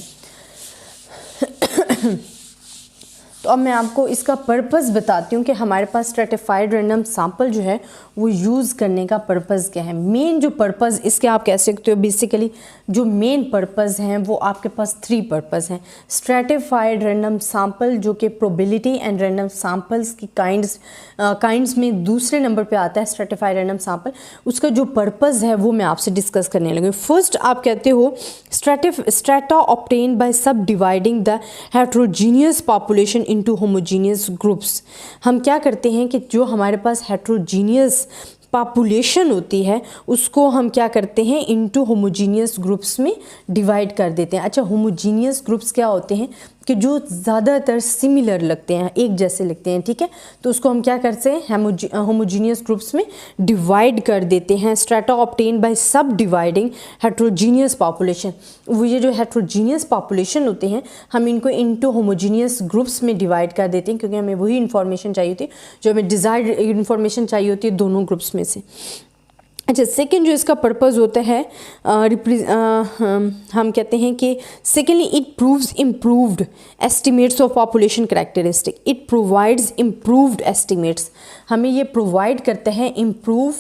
तो अब मैं आपको इसका पर्पज़ बताती हूँ कि हमारे पास स्ट्रेटिफाइड रैंडम सैंपल जो है वो यूज़ करने का पर्पज़ क्या है। मेन जो पर्पज़ इसके आप कह सकते हो, बेसिकली जो मेन पर्पज़ हैं वो आपके पास 3 पर्पज़ हैं। स्ट्रेटिफाइड रैंडम सैंपल जो कि प्रोबेबिलिटी एंड रैंडम सैंपल्स की काइंड्स में दूसरे नंबर पे आता है स्ट्रेटिफाइड रैंडम सैंपल। उसका जो पर्पज़ है वो मैं आपसे डिस्कस करने लगी। फर्स्ट आप कहते हो स्ट्रेटा ऑब्टेन्ड बाय सब dividing the heterogeneous population into homogeneous groups. हम क्या करते हैं कि जो हमारे पास हेट्रोजीनियस पॉपुलेशन होती है उसको हम क्या करते हैं, इनटू होमोजीनियस ग्रुप्स में डिवाइड कर देते हैं। अच्छा, होमोजीनियस ग्रुप्स क्या होते हैं कि जो ज़्यादातर सिमिलर लगते हैं, एक जैसे लगते हैं, ठीक है, तो उसको हम क्या करते हैं, होमोजीनियस ग्रुप्स में डिवाइड कर देते हैं। स्ट्रेटा ऑब्टेन बाय सब डिवाइडिंग हेट्रोजीनियस पॉपुलेशन। वो ये जो हेट्रोजीनियस पॉपुलेशन होते हैं हम इनको इनटू होमोजीनियस ग्रुप्स में डिवाइड कर देते हैं, क्योंकि हमें वही इन्फॉर्मेशन चाहिए होती है जो हमें डिज़ायर्ड इन्फॉर्मेशन चाहिए होती है दोनों ग्रुप्स में से। अच्छा, सेकेंड जो इसका पर्पज़ होता है हम कहते हैं कि secondly it proves improved estimates of population characteristic. It provides improved estimates, हमें ये प्रोवाइड करता है इम्प्रूव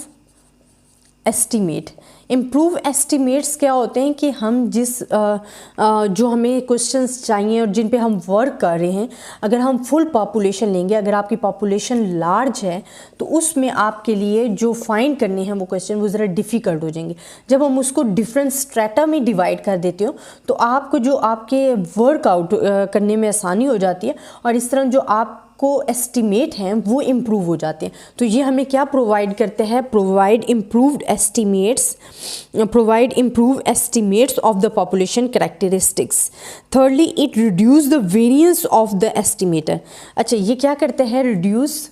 एस्टिमेट। इम्प्रूव एस्टिमेट्स क्या होते हैं कि हम जो हमें क्वेश्चंस चाहिए और जिन पे हम वर्क कर रहे हैं, अगर हम फुल पॉपुलेशन लेंगे, अगर आपकी पॉपुलेशन लार्ज है तो उसमें आपके लिए जो फाइंड करने हैं वो क्वेश्चन वो ज़रा डिफ़िकल्ट हो जाएंगे। जब हम उसको डिफरेंट स्ट्रेटा में डिवाइड कर देते हो तो आपको जो आपके वर्कआउट करने में आसानी हो जाती है, और इस तरह जो आप को एस्टिमेट हैं वो इम्प्रूव हो जाते हैं। तो ये हमें क्या प्रोवाइड करते हैं, provide improve estimates of the population characteristics. Thirdly it reduce the variance of the estimator. अच्छा, ये क्या करते हैं, रिड्यूस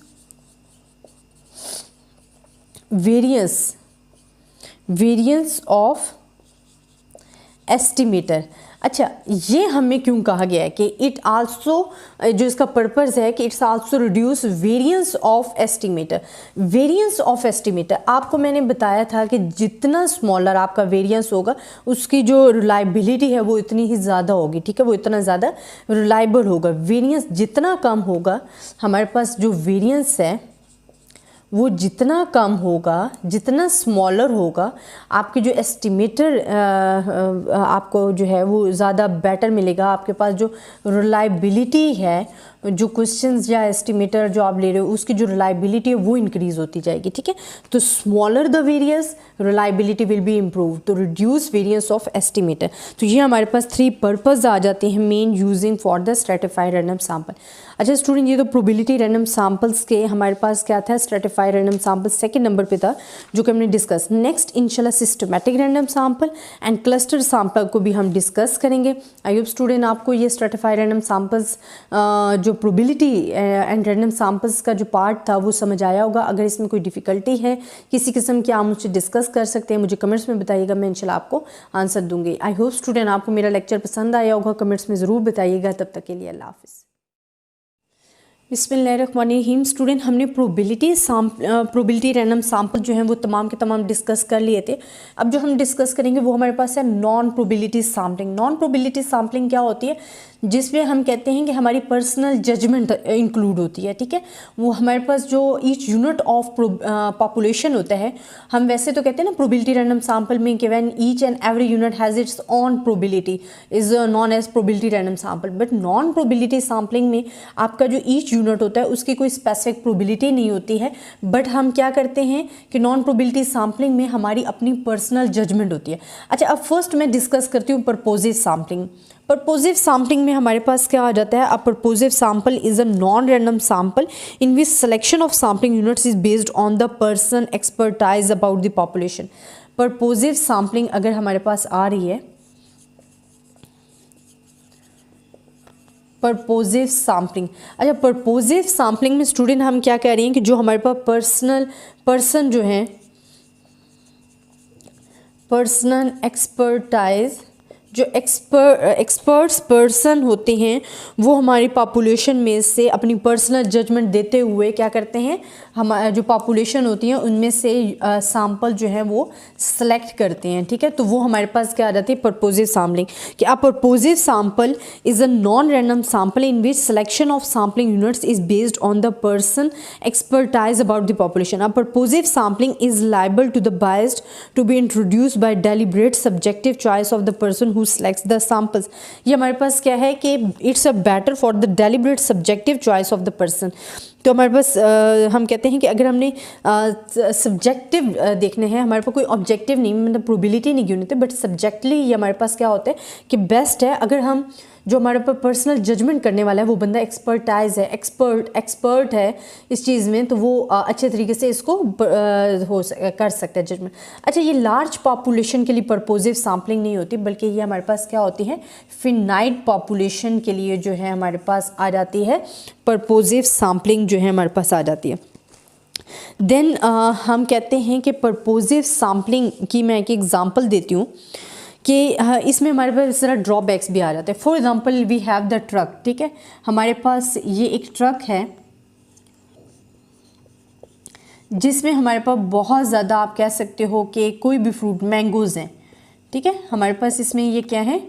वेरिएंस ऑफ एस्टिमेटर। अच्छा, ये हमें क्यों कहा गया है कि इट आल्सो, जो इसका पर्पज़ है कि it's also reduce variance of estimator. Variance of estimator आपको मैंने बताया था कि जितना स्मॉलर आपका वेरिएंस होगा उसकी जो रिलायबिलिटी है वो इतनी ही ज़्यादा होगी, ठीक है, वो इतना ज़्यादा रिलायबल होगा। वेरिएंस जितना कम होगा, हमारे पास जो वेरिएंस है वो जितना कम होगा, जितना स्मॉलर होगा, आपके जो एस्टिमेटर आपको जो है वो ज़्यादा बेटर मिलेगा। आपके पास जो रिलायबिलिटी है, जो क्वेश्चंस या एस्टिमेटर जो आप ले रहे हो उसकी जो रिलायबिलिटी है वो इंक्रीज़ होती जाएगी, ठीक है। तो smaller the variance, reliability will be improve, तो रिड्यूस वेरियंस ऑफ एस्टिमेटर। तो ये हमारे पास 3 पर्पज़ आ जाते हैं main using for the stratified random sample. अच्छा स्टूडेंट, ये तो प्रोबेबिलिटी रैंडम सैंपल्स के हमारे पास क्या था, stratified random sample second number पे था जो कि हमने डिस्कस। नेक्स्ट इंशाल्लाह systematic random sample and cluster sample को भी हम डिस्कस करेंगे। आई होप स्टूडेंट आपको ये स्ट्रेटिफाइड रैंडम सैंपल्स जो प्रोबेबिलिटी एंड रैंडम सैंपल्स का जो पार्ट था वो समझ आया होगा। अगर इसमें कोई डिफ़िकल्टी है किसी किस्म की, आप मुझसे डिस्कस कर सकते हैं, मुझे कमेंट्स में बताइएगा, मैं इंशाल्लाह आपको आंसर दूंगी। आई होप स्टूडेंट आपको मेरा लेक्चर पसंद आया होगा, कमेंट्स में ज़रूर बताइएगा। तब तक के लिए अल्लाह हाफ़िज़। बिस्मिल्लाहिर्रहमानिर्रहीम। स्टूडेंट, हमने प्रोबेबिलिटी रैंडम सैंपल जो हैं वो तमाम के तमाम डिस्कस कर लिए थे। अब जो हम डिस्कस करेंगे वो हमारे पास है non probability sampling. Non probability sampling क्या होती है, जिसमें हम कहते हैं कि हमारी पर्सनल जजमेंट इंक्लूड होती है, ठीक है। वो हमारे पास जो ईच यूनिट ऑफ पॉपुलेशन होता है, हम वैसे तो कहते हैं ना प्रोबेबिलिटी रैंडम सैंपल में कि when each and every unit has its own probability is known as probability random sample. But non probability sampling में आपका जो ईच यूनिट होता है उसकी कोई स्पेसिफिक प्रोबेबिलिटी नहीं होती है। बट हम क्या करते हैं कि नॉन प्रोबेबिलिटी सैम्पलिंग में हमारी अपनी पर्सनल जजमेंट होती है। अच्छा, अब फर्स्ट मैं डिस्कस करती हूँ पर्पोजिव सैम्पलिंग। पर्पोजिव सैम्पलिंग में हमारे पास क्या आ जाता है, a purposive sample is a non random sample in which selection of sampling units is based on the person expertise about the population. Purposive sampling अगर हमारे पास आ रही है पर्पोजिव सैम्पलिंग। अच्छा, पर्पोजिव सैम्पलिंग में स्टूडेंट हम क्या कह रहे हैं कि जो हमारे पास पर्सन जो है, पर्सनल एक्सपर्टाइज, जो एक्सपर्ट्स पर्सन होते हैं वो हमारी पॉपुलेशन में से अपनी पर्सनल जजमेंट देते हुए क्या करते हैं, हमारा जो पॉपुलेशन होती है उनमें से सैंपल जो है वो सेलेक्ट करते हैं। ठीक है, तो वो हमारे पास क्या आ जाती है, पर्पोजिव सैम्पलिंग। कि a purposive sample is a non random sample in which selection of sampling units is based on the person expertise about the population. A purposive sampling is liable to the biased to be introduced by deliberate subjective choice of the person who selects the samples। ये हमारे पास क्या है कि it's a better for the deliberate subjective choice of the person. तो हमारे पास हम कहते हैं कि अगर हमने सब्जेक्टिव देखने हैं, हमारे पास कोई ऑब्जेक्टिव नहीं, मतलब प्रोबेबिलिटी नहीं गिनी होती, बट सब्जेक्टली ये हमारे पास क्या होता है कि बेस्ट है अगर हम जो हमारे पर पर्सनल जजमेंट करने वाला है वो बंदा एक्सपर्टाइज है, एक्सपर्ट है इस चीज़ में, तो वो अच्छे तरीके से इसको कर सकता है जजमेंट। अच्छा, ये लार्ज पॉपुलेशन के लिए पर्पोजिव सैम्पलिंग नहीं होती, बल्कि ये हमारे पास क्या होती है, फिनाइट पॉपुलेशन के लिए जो है हमारे पास आ जाती है पर्पोजिव सैम्पलिंग जो है हमारे पास आ जाती है। देन हम कहते हैं कि पर्पोजिव सैम्पलिंग की मैं एक एग्जांपल देती हूँ कि इसमें हमारे पास इस तरह ड्रॉबैक्स भी आ जाते हैं। For example we have the truck. ठीक है, हमारे पास ये एक ट्रक है जिसमें हमारे पास बहुत ज़्यादा आप कह सकते हो कि कोई भी फ्रूट, मैंगोज़ हैं। ठीक है, हमारे पास इसमें ये क्या है,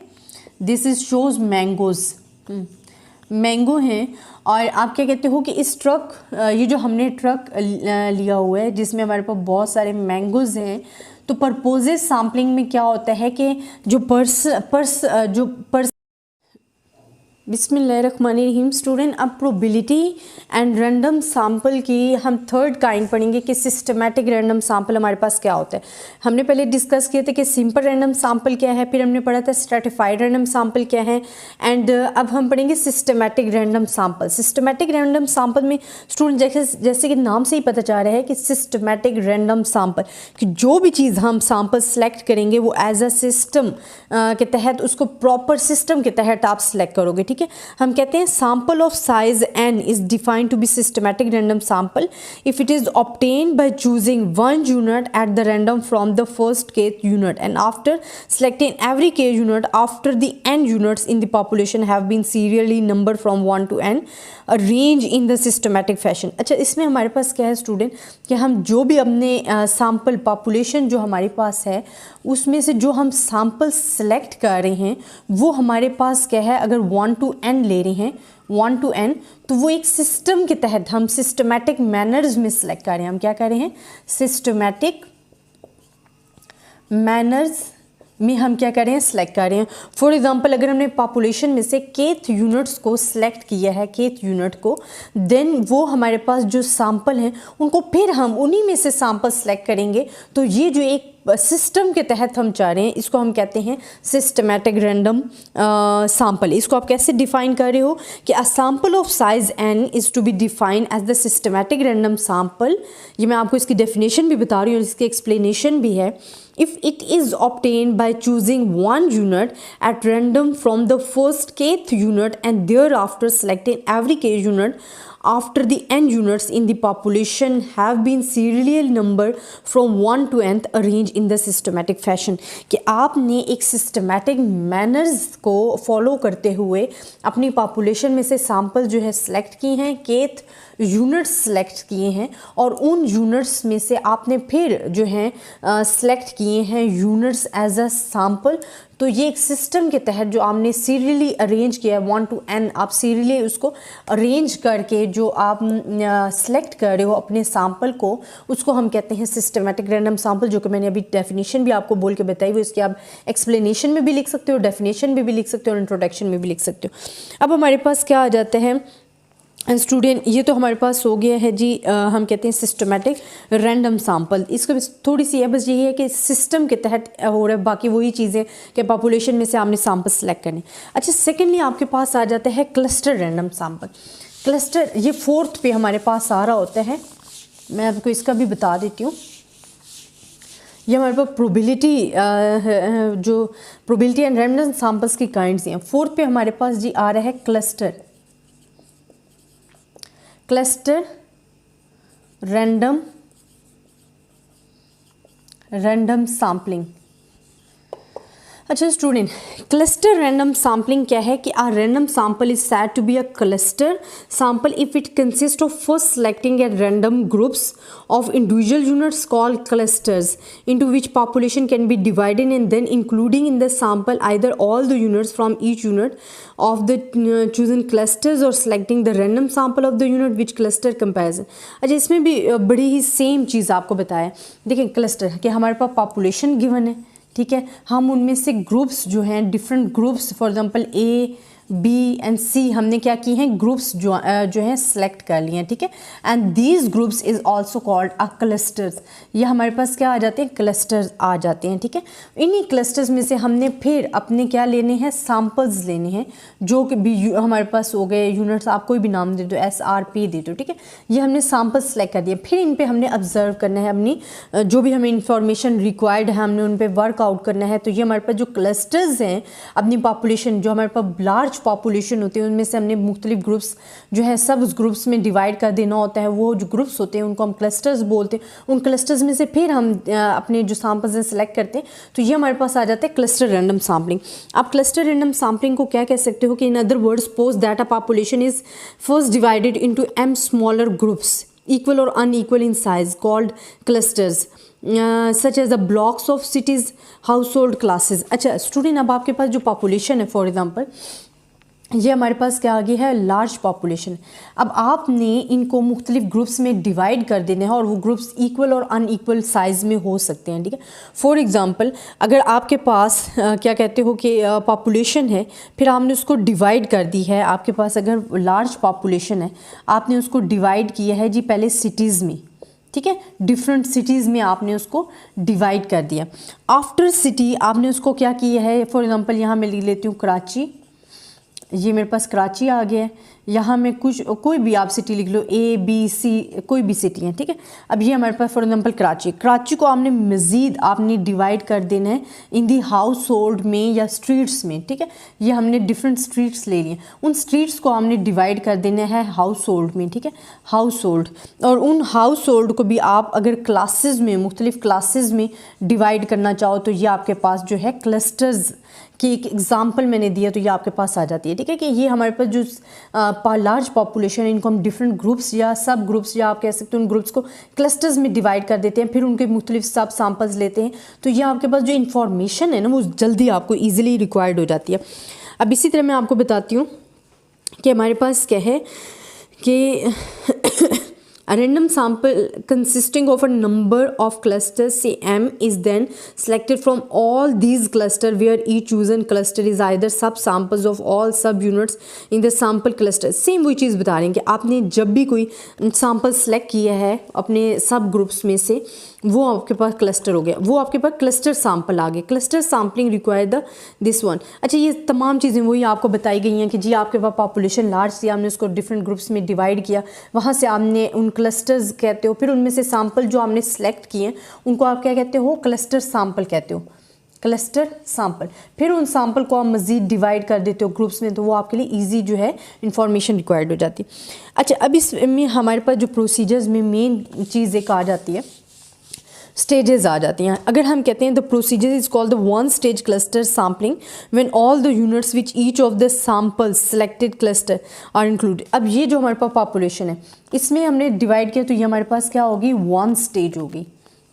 this is shows mangoes, mango हैं। और आप क्या कहते हो कि इस ट्रक, ये जो हमने ट्रक लिया हुआ है जिसमें हमारे पास बहुत सारे मैंगोज़ हैं, तो पर्पोजिव सैम्पलिंग में क्या होता है कि जो बिस्मिल्लाहिर्रहमानिर्रहीम स्टूडेंट, अब प्रोबेबिलिटी एंड रैंडम सैंपल की हम थर्ड काइंड पढ़ेंगे कि सिस्टमैटिक रैंडम सैंपल हमारे पास क्या होता है। हमने पहले डिस्कस किए थे कि सिंपल रैंडम सैंपल क्या है, फिर हमने पढ़ा था स्ट्रैटिफाइड रैंडम सैंपल क्या है, एंड अब हम पढ़ेंगे systematic random sample. Systematic random sample में स्टूडेंट जैसे कि नाम से ही पता चल रहा है कि सिस्टमैटिक रैंडम सैंपल, कि जो भी चीज़ हम सैंपल सेलेक्ट करेंगे वो एज अ सिस्टम के तहत, उसको प्रॉपर सिस्टम के तहत आप सेलेक्ट करोगे। ठीक है, हम कहते हैं sample of size n is defined to be systematic random sample if it is obtained by choosing one unit at the random from the first k unit and after selecting every k unit after the n units in the population have been serially numbered from 1 to n arranged in the systematic fashion। अच्छा, इसमें हमारे पास क्या है student कि हम जो भी अपने सैंपल पॉपुलेशन जो हमारे पास है उसमें से जो हम सैंपल सेलेक्ट कर रहे हैं वो हमारे पास क्या है, अगर 1 to n ले रहे हैं, 1 to n, तो वो एक सिस्टम के तहत हम सिस्टमैटिक मैनर्स में सेलेक्ट कर रहे हैं। हम क्या कर रहे हैं, सिस्टमैटिक मैनर्स में हम क्या कर रहे हैं, सेलेक्ट कर रहे हैं। फॉर एग्जांपल अगर हमने पॉपुलेशन में से केथ यूनिट्स को सिलेक्ट किया है, केथ यूनिट को, देन वो हमारे पास जो सैंपल हैं उनको फिर हम उन्हीं में से सैंपल सेलेक्ट करेंगे। तो ये जो एक सिस्टम के तहत हम चाह रहे हैं, इसको हम कहते हैं सिस्टमैटिक रैंडम सैंपल। इसको आप कैसे डिफाइन कर रहे हो कि a sample of size n is to be defined as the systematic random sample. ये मैं आपको इसकी डेफिनेशन भी बता रही हूँ, इसकी एक्सप्लेनेशन भी है। if it is obtained by choosing one unit at random from the first kth unit and thereafter selecting every k unit after the n units in the population have been serial numbered from 1 to nth arranged in the systematic fashion। कि आपने एक systematic manners को follow करते हुए अपनी population में से sample जो है सेलेक्ट किए हैं, केथ यूनिट्स सेलेक्ट किए हैं, और उन यूनिट्स में से आपने फिर जो है सेलेक्ट किए हैं यूनिट्स एज अ सैंपल। तो ये एक सिस्टम के तहत जो आपने सीरियली अरेंज किया है 1 to n, आप सीरियली उसको अरेंज करके जो आप सेलेक्ट कर रहे हो अपने सैंपल को, उसको हम कहते हैं सिस्टमैटिक रैंडम सैंपल। जो कि मैंने अभी डेफिनेशन भी आपको बोल के बताई, वो इसकी आप एक्सप्लेनेशन में भी लिख सकते हो, डेफिनेशन में भी लिख सकते हो और इंट्रोडक्शन में भी लिख सकते हो। अब हमारे पास क्या आ जाता है स्टूडेंट, ये तो हमारे पास हो गया है जी, हम कहते हैं सिस्टमैटिक रैंडम सैंपल। इसको थोड़ी सी है बस यही है कि सिस्टम के तहत हो रहा है, बाकी वही चीज़ें कि पॉपुलेशन में से आपने सैंपल सेलेक्ट करने। अच्छा, सेकेंडली आपके पास आ जाता है क्लस्टर रैंडम सैंपल। क्लस्टर ये फोर्थ पे हमारे पास आ रहा होता है, मैं आपको इसका भी बता देती हूँ। ये हमारे पास प्रोबेबिलिटी जो प्रोबेबिलिटी एंड रैंडम सैंपल्स की काइंड्स हैं। फोर्थ पे हमारे पास जी आ रहा है क्लस्टर रैंडम सैम्पलिंग। अच्छा स्टूडेंट, क्लस्टर रैंडम सैम्पलिंग क्या है कि a random sample is said to be a cluster sample if it consist of first selecting at random groups of individual units called clusters into which population can be divided and then including in the sample either all the units from each unit of the chosen clusters or selecting the random sample of the unit which cluster comparison। अच्छा इसमें भी बड़ी ही same चीज़ आपको बताया। देखिए cluster कि हमारे पास population given है, ठीक है, हम उनमें से ग्रुप्स जो हैं different groups for example A B and C हमने क्या की हैं ग्रुप्स जो हैं सेलेक्ट कर लिए हैं, ठीक है, and these groups is also called a clusters. ये हमारे पास क्या आ जाते हैं क्लस्टर्स आ जाते हैं, ठीक है। इन्हीं क्लस्टर्स में से हमने फिर अपने क्या लेने हैं सैम्पल्स लेने हैं जो कि भी हमारे पास हो गए यूनिट्स, आप कोई भी नाम दे दो SRP दे दो, ठीक है। ये हमने सैम्पल्स सेलेक्ट कर दिए, फिर इन पर हमने ऑब्जर्व करना है अपनी जो भी हमें इंफॉर्मेशन रिक्वायर्ड है हमने उन पर वर्कआउट करना है। तो ये हमारे पास जो क्लस्टर्स हैं अपनी पॉपुलेशन जो हमारे पास लार्ज पॉपुलेशन होती है उनमें से हमने मुख्तलिफ ग्रुप्स जो है सब उस ग्रुप्स में डिवाइड कर देना होता है। वो जो ग्रुप्स होते हैं उनको हम क्लस्टर्स बोलते हैं। उन क्लस्टर्स में से फिर हम अपने जो सैम्पल्स हैं सेलेक्ट करते हैं। तो ये हमारे पास आ जाता है क्लस्टर रैंडम सैम्पलिंग। आप क्लस्टर रैंडम सैम्पलिंग को क्या कह सकते हो कि in other words suppose that a population is first divided into m smaller groups equal or unequal in size called clusters such as the blocks of cities household classes। अच्छा student, अब आपके पास जो पॉपुलेशन है for example ये हमारे पास क्या आ गया है लार्ज पॉपुलेशन। अब आपने इनको मुख्तलिफ ग्रुप्स में डिवाइड कर देना है और वो ग्रुप्स इक्वल और अनइक्वल साइज़ में हो सकते हैं, ठीक है। फॉर एग्जांपल अगर आपके पास क्या कहते हो कि पॉपुलेशन है फिर आपने उसको डिवाइड कर दी है, आपके पास अगर लार्ज पॉपुलेशन है आपने उसको डिवाइड किया है जी पहले सिटीज़ में, ठीक है, डिफरेंट सिटीज़ में आपने उसको डिवाइड कर दिया। आफ्टर सिटी आपने उसको क्या किया है, फॉर एग्ज़ाम्पल यहाँ मैं लिख लेती हूँ कराची, ये मेरे पास कराची आ गया है। यहाँ में कुछ कोई भी आप सिटी लिख लो ABC कोई भी सिटी है, ठीक है। अब ये हमारे पास फॉर एग्जांपल कराची को आपने मज़ीद आपने डिवाइड कर देना है इन दी हाउस होल्ड में या स्ट्रीट्स में, ठीक है। ये हमने डिफरेंट स्ट्रीट्स ले लिए, उन स्ट्रीट्स को हमने डिवाइड कर देना है हाउस होल्ड में, ठीक है, हाउस होल्ड। और उन हाउस होल्ड को भी आप अगर क्लासेस में मुख्तलिफ क्लासेस में डिवाइड करना चाहो तो ये आपके पास जो है क्लस्टर्स की एक एग्जाम्पल मैंने दिया तो ये आपके पास आ जाती है, ठीक है। कि ये हमारे पास जो लार्ज पॉपुलेशन है इनको हम डिफरेंट ग्रुप्स या सब ग्रुप्स या आप कह सकते हो उन ग्रुप्स को क्लस्टर्स में डिवाइड कर देते हैं, फिर उनके मुख्तलिफ सब सैम्पल्स लेते हैं। तो ये आपके पास जो इन्फॉर्मेशन है ना वो जल्दी आपको ईजिली रिक्वायर्ड हो जाती है। अब इसी तरह मैं आपको बताती हूँ कि हमारे पास क्या है कि a random sample consisting of a number of clusters say M is then selected from all these clusters where each chosen cluster is either subsamples of all subunits in the sample cluster। Same वही चीज़ बता रहे हैं कि आपने जब भी कोई sample select किया है अपने सब ग्रुप्स में से वो आपके पास क्लस्टर हो गया, वो आपके पास क्लस्टर सैम्पल आ गए। Cluster sampling require the this one. अच्छा ये तमाम चीज़ें वही आपको बताई गई हैं कि जी आपके पास पॉपुलेशन लार्ज थी, आपने उसको डिफरेंट ग्रुप्स में डिवाइड किया, वहाँ से आपने उन क्लस्टर्स कहते हो, फिर उनमें से सैम्पल जो आपने सेलेक्ट किए हैं उनको आप क्या कहते हो क्लस्टर सैम्पल कहते हो, क्लस्टर सैम्पल। फिर उन सैम्पल को आप मज़ीद डिवाइड कर देते हो ग्रुप्स में तो वो आपके लिए इजी जो है इंफॉर्मेशन रिक्वायर्ड हो जाती है। अच्छा अब इसमें हमारे पास जो प्रोसीजर्स में मेन चीज़ एक आ जाती है, स्टेजेस आ जाती हैं। अगर हम कहते हैं the procedure is called the one stage cluster sampling when all the units which each of the samples selected cluster are included. अब ये जो हमारे पास पॉपुलेशन है इसमें हमने डिवाइड किया तो ये हमारे पास क्या होगी वन स्टेज होगी,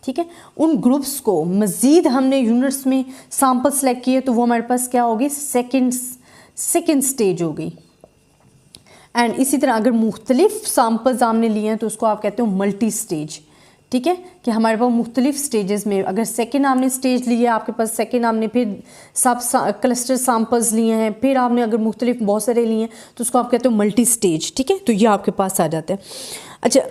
ठीक है। उन ग्रुप्स को मज़ीद हमने यूनिट्स में सैम्पल सेलेक्ट किए तो वो हमारे पास क्या होगी सेकेंड स्टेज होगी। एंड इसी तरह अगर मुख्तलिफ सैम्पल्स हमने लिए हैं तो उसको आप कहते हो मल्टी स्टेज, ठीक है। कि हमारे पास मुख्तलिफ स्टेजेस में अगर सेकेंड आपने स्टेज लिया आपके पास सेकेंड आपने फिर सब क्लस्टर सैम्पल्स लिए हैं, फिर आपने अगर मुख्तलिफ बहुत सारे लिए हैं तो उसको आप कहते हो मल्टी स्टेज, ठीक है। तो ये आपके पास आ जाता है। अच्छा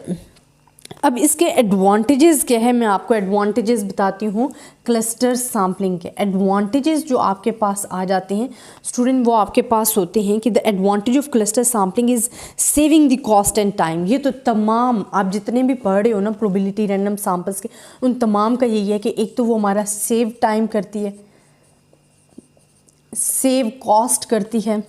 अब इसके एडवांटेजेस क्या है, मैं आपको एडवांटेजेस बताती हूँ क्लस्टर सैम्पलिंग के। एडवांटेजेस जो आपके पास आ जाते हैं स्टूडेंट, वो आपके पास होते हैं कि the advantage of cluster sampling is saving the cost and time. ये तो तमाम आप जितने भी पढ़ रहे हो ना प्रोबेबिलिटी रैंडम सैम्पल्स के, उन तमाम का यही है कि एक तो वो हमारा सेव टाइम करती है, सेव कॉस्ट करती है,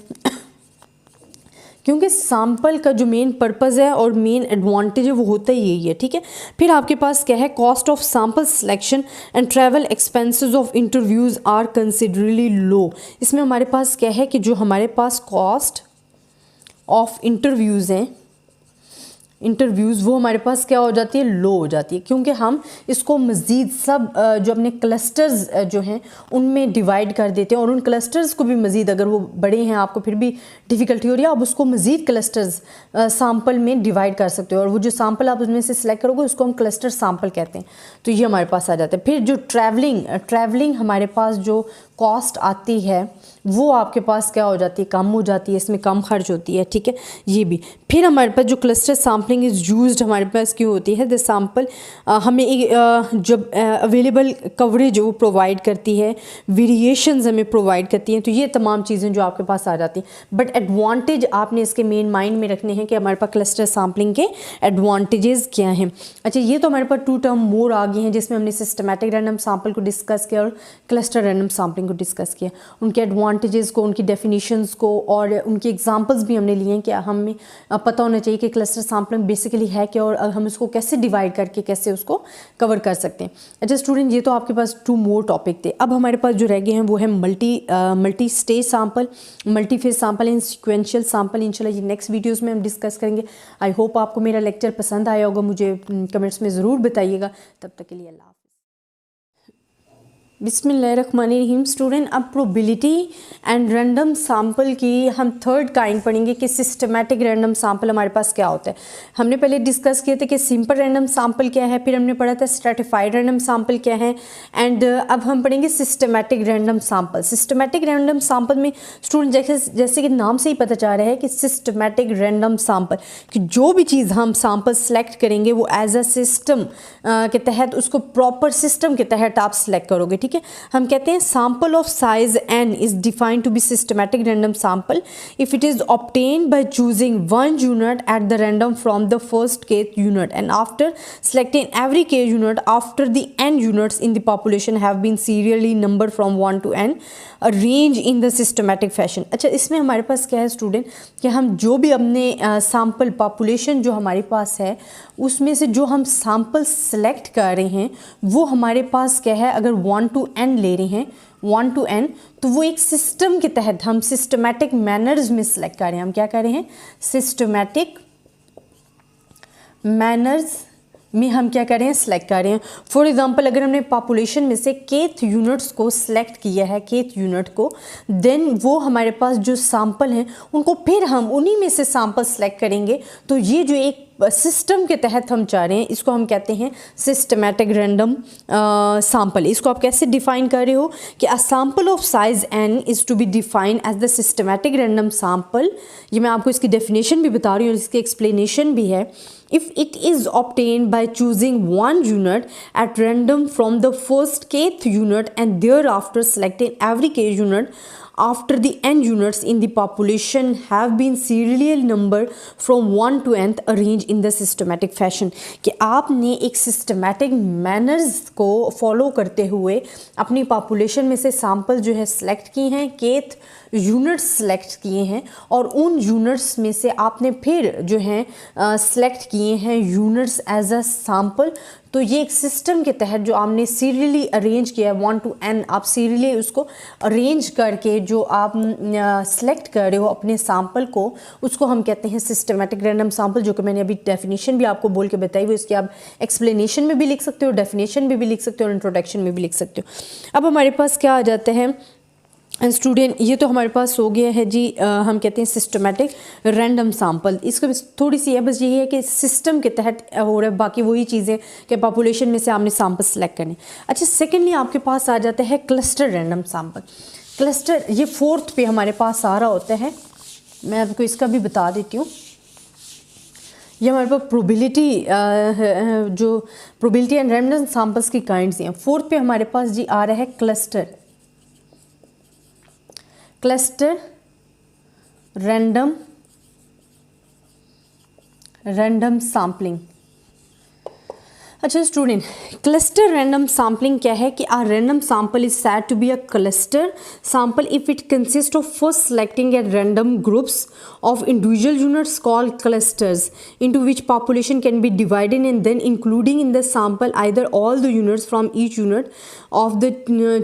क्योंकि सैम्पल का जो मेन पर्पज़ है और मेन एडवांटेज है वो होता ही यही है, ठीक है। फिर आपके पास क्या है, cost of sample selection and travel expenses of interviews are considerably low. इसमें हमारे पास क्या है कि जो हमारे पास कॉस्ट ऑफ इंटरव्यूज़ हैं, इंटरव्यूज़ वो हमारे पास क्या हो जाती है, लो हो जाती है, क्योंकि हम इसको मज़ीद सब जो अपने क्लस्टर्स जो हैं उनमें डिवाइड कर देते हैं, और उन क्लस्टर्स को भी मज़ीद अगर वो बड़े हैं आपको फिर भी डिफ़िकल्टी हो रही है, आप उसको मज़ीद क्लस्टर्स सैम्पल में डिवाइड कर सकते हो, और वो जो सैम्पल आप उसमें से सिलेक्ट करोगे उसको हम क्लस्टर सैम्पल कहते हैं। तो ये हमारे पास आ जाता है। फिर जो ट्रैवलिंग हमारे पास जो कॉस्ट आती है वो आपके पास क्या हो जाती है, कम हो जाती है, इसमें कम खर्च होती है, ठीक है, ये भी। फिर हमारे पास जो क्लस्टर सैम्पलिंग इज़ यूज्ड हमारे पास क्यों होती है, द सैम्पल हमें जब अवेलेबल कवरेज वो प्रोवाइड करती है, वेरिएशंस हमें प्रोवाइड करती हैं, तो ये तमाम चीज़ें जो आपके पास आ जाती हैं। बट एडवांटेज आपने इसके मेन माइंड में रखने हैं कि हमारे पास क्लस्टर सैम्पलिंग के एडवांटेजेस क्या हैं। अच्छा, ये तो हमारे पास 2 टर्म मोर आ गए हैं जिसमें हमने सिस्टमैटिक रैंडम सैम्पल को डिस्कस किया और क्लस्टर रैंडम सैम्पलिंग को डिस्कस किया, उनके एडवांटेजेस को, उनकी डेफिनेशंस को, और उनके एग्जांपल्स भी हमने लिए हैं कि हमें पता होना चाहिए कि क्लस्टर सैम्पलिंग बेसिकली है क्या और हम इसको कैसे डिवाइड करके कैसे उसको कवर कर सकते हैं। अच्छा स्टूडेंट, ये तो आपके पास 2 मोर टॉपिक थे। अब हमारे पास जो रह गए हैं वो है multi stage sample, multi phase sample and sequential sample. इंशाल्लाह ये नेक्स्ट वीडियोज़ में हम डिस्कस करेंगे। आई होप आपको मेरा लेक्चर पसंद आया होगा, मुझे कमेंट्स में ज़रूर बताइएगा। तब तक के लिए अल्लाह। बिस्मिल्लाहिर्रहमानिर्रहीम। स्टूडेंट, अब प्रोबेबिलिटी एंड रैंडम सैम्पल की हम थर्ड काइंड पढ़ेंगे कि सिस्टमैटिक रैंडम सैम्पल हमारे पास क्या होता है। हमने पहले डिस्कस किए थे कि सिंपल रैंडम सैम्पल क्या है, फिर हमने पढ़ा था स्ट्रैटिफाइड रैंडम सैम्पल क्या है, एंड अब हम पढ़ेंगे systematic random sample. Systematic random sample में स्टूडेंट जैसे कि नाम से ही पता चल रहा है कि सिस्टमैटिक रैंडम सैम्पल, कि जो भी चीज़ हम सैम्पल सेलेक्ट करेंगे वो एज अ सिस्टम के तहत, उसको प्रॉपर सिस्टम के तहत आप सेलेक्ट करोगे, ठीक है। हम कहते हैं sample of size n is defined to be systematic random sample if it is obtained by choosing 1 unit at the random from the first k unit and after selecting every k unit after the n units in the population have been serially numbered from 1 to n arranged in the systematic fashion। अच्छा, इसमें हमारे पास क्या है student कि हम जो भी अपने सैम्पल पॉपुलेशन जो हमारे पास है उसमें से जो हम सैम्पल सेलेक्ट कर रहे हैं वो हमारे पास क्या है, अगर 1 to n ले रहे हैं, 1 to n, तो वो एक सिस्टम के तहत हम सिस्टमैटिक मैनर्स में सेलेक्ट कर रहे हैं। हम क्या कर रहे हैं, सिस्टमैटिक मैनर्स में हम क्या कर रहे हैं, सेलेक्ट कर रहे हैं। फॉर एग्जांपल, अगर हमने पॉपुलेशन में से केथ यूनिट्स को सिलेक्ट किया है, केथ यूनिट को, देन वो हमारे पास जो सैम्पल हैं उनको फिर हम उन्हीं में से सैम्पल सेलेक्ट करेंगे। तो ये जो एक सिस्टम के तहत हम चाह रहे हैं, इसको हम कहते हैं सिस्टमैटिक रैंडम सैम्पल। इसको आप कैसे डिफाइन कर रहे हो कि a sample of size n is to be defined as the systematic random sample. ये मैं आपको इसकी डेफिनेशन भी बता रही हूँ और इसकी एक्सप्लेनेशन भी है। If it is obtained by choosing 1 unit at random from the first kth unit and thereafter selecting every k unit after the n units in the population have been serially numbered from 1 to nth arranged in the systematic fashion। कि आपने एक systematic manners को follow करते हुए अपनी population में से sample जो है सेलेक्ट किए हैं, केथ यूनिट्स सेलेक्ट किए हैं, और उन यूनिट्स में से आपने फिर जो हैं सेलेक्ट किए हैं यूनिट्स एज अ सैम्पल। तो ये एक सिस्टम के तहत जो आपने सीरियली अरेंज किया है 1 to n, आप सीरियली उसको अरेंज करके जो आप सेलेक्ट कर रहे हो अपने सैम्पल को, उसको हम कहते हैं सिस्टमैटिक रैंडम सैम्पल। जो कि मैंने अभी डेफिनेशन भी आपको बोल के बताई हुई, इसकी आप एक्सप्लेनेशन में भी लिख सकते हो, डेफिनेशन में भी लिख सकते हो और इंट्रोडक्शन में भी लिख सकते हो। अब हमारे पास क्या आ जाता है स्टूडेंट, ये तो हमारे पास हो गया है जी, हम कहते हैं सिस्टमैटिक रैंडम सैम्पल। इसको थोड़ी सी है बस, यही है कि सिस्टम के तहत हो रहा है, बाकी वही चीज़ें कि पॉपुलेशन में से आपने सैम्पल सेलेक्ट करने। अच्छा, सेकेंडली आपके पास आ जाता है क्लस्टर रैंडम सैम्पल। क्लस्टर ये 4th पे हमारे पास आ रहा होता है, मैं आपको इसका भी बता देती हूँ। ये हमारे पास प्रोबेबिलिटी जो प्रोबेबिलिटी एंड रैंडम सैंपल्स की काइंड्स हैं। फोर्थ पे हमारे पास जी आ रहा है क्लस्टर रैंडम सैम्पलिंग। अच्छा स्टूडेंट, क्लस्टर रैंडम सैम्पलिंग क्या है कि a random sample is said to be a cluster sample if it consist of first selecting at random groups of individual units called clusters into which population can be divided and then including in the sample either all the units from each unit of the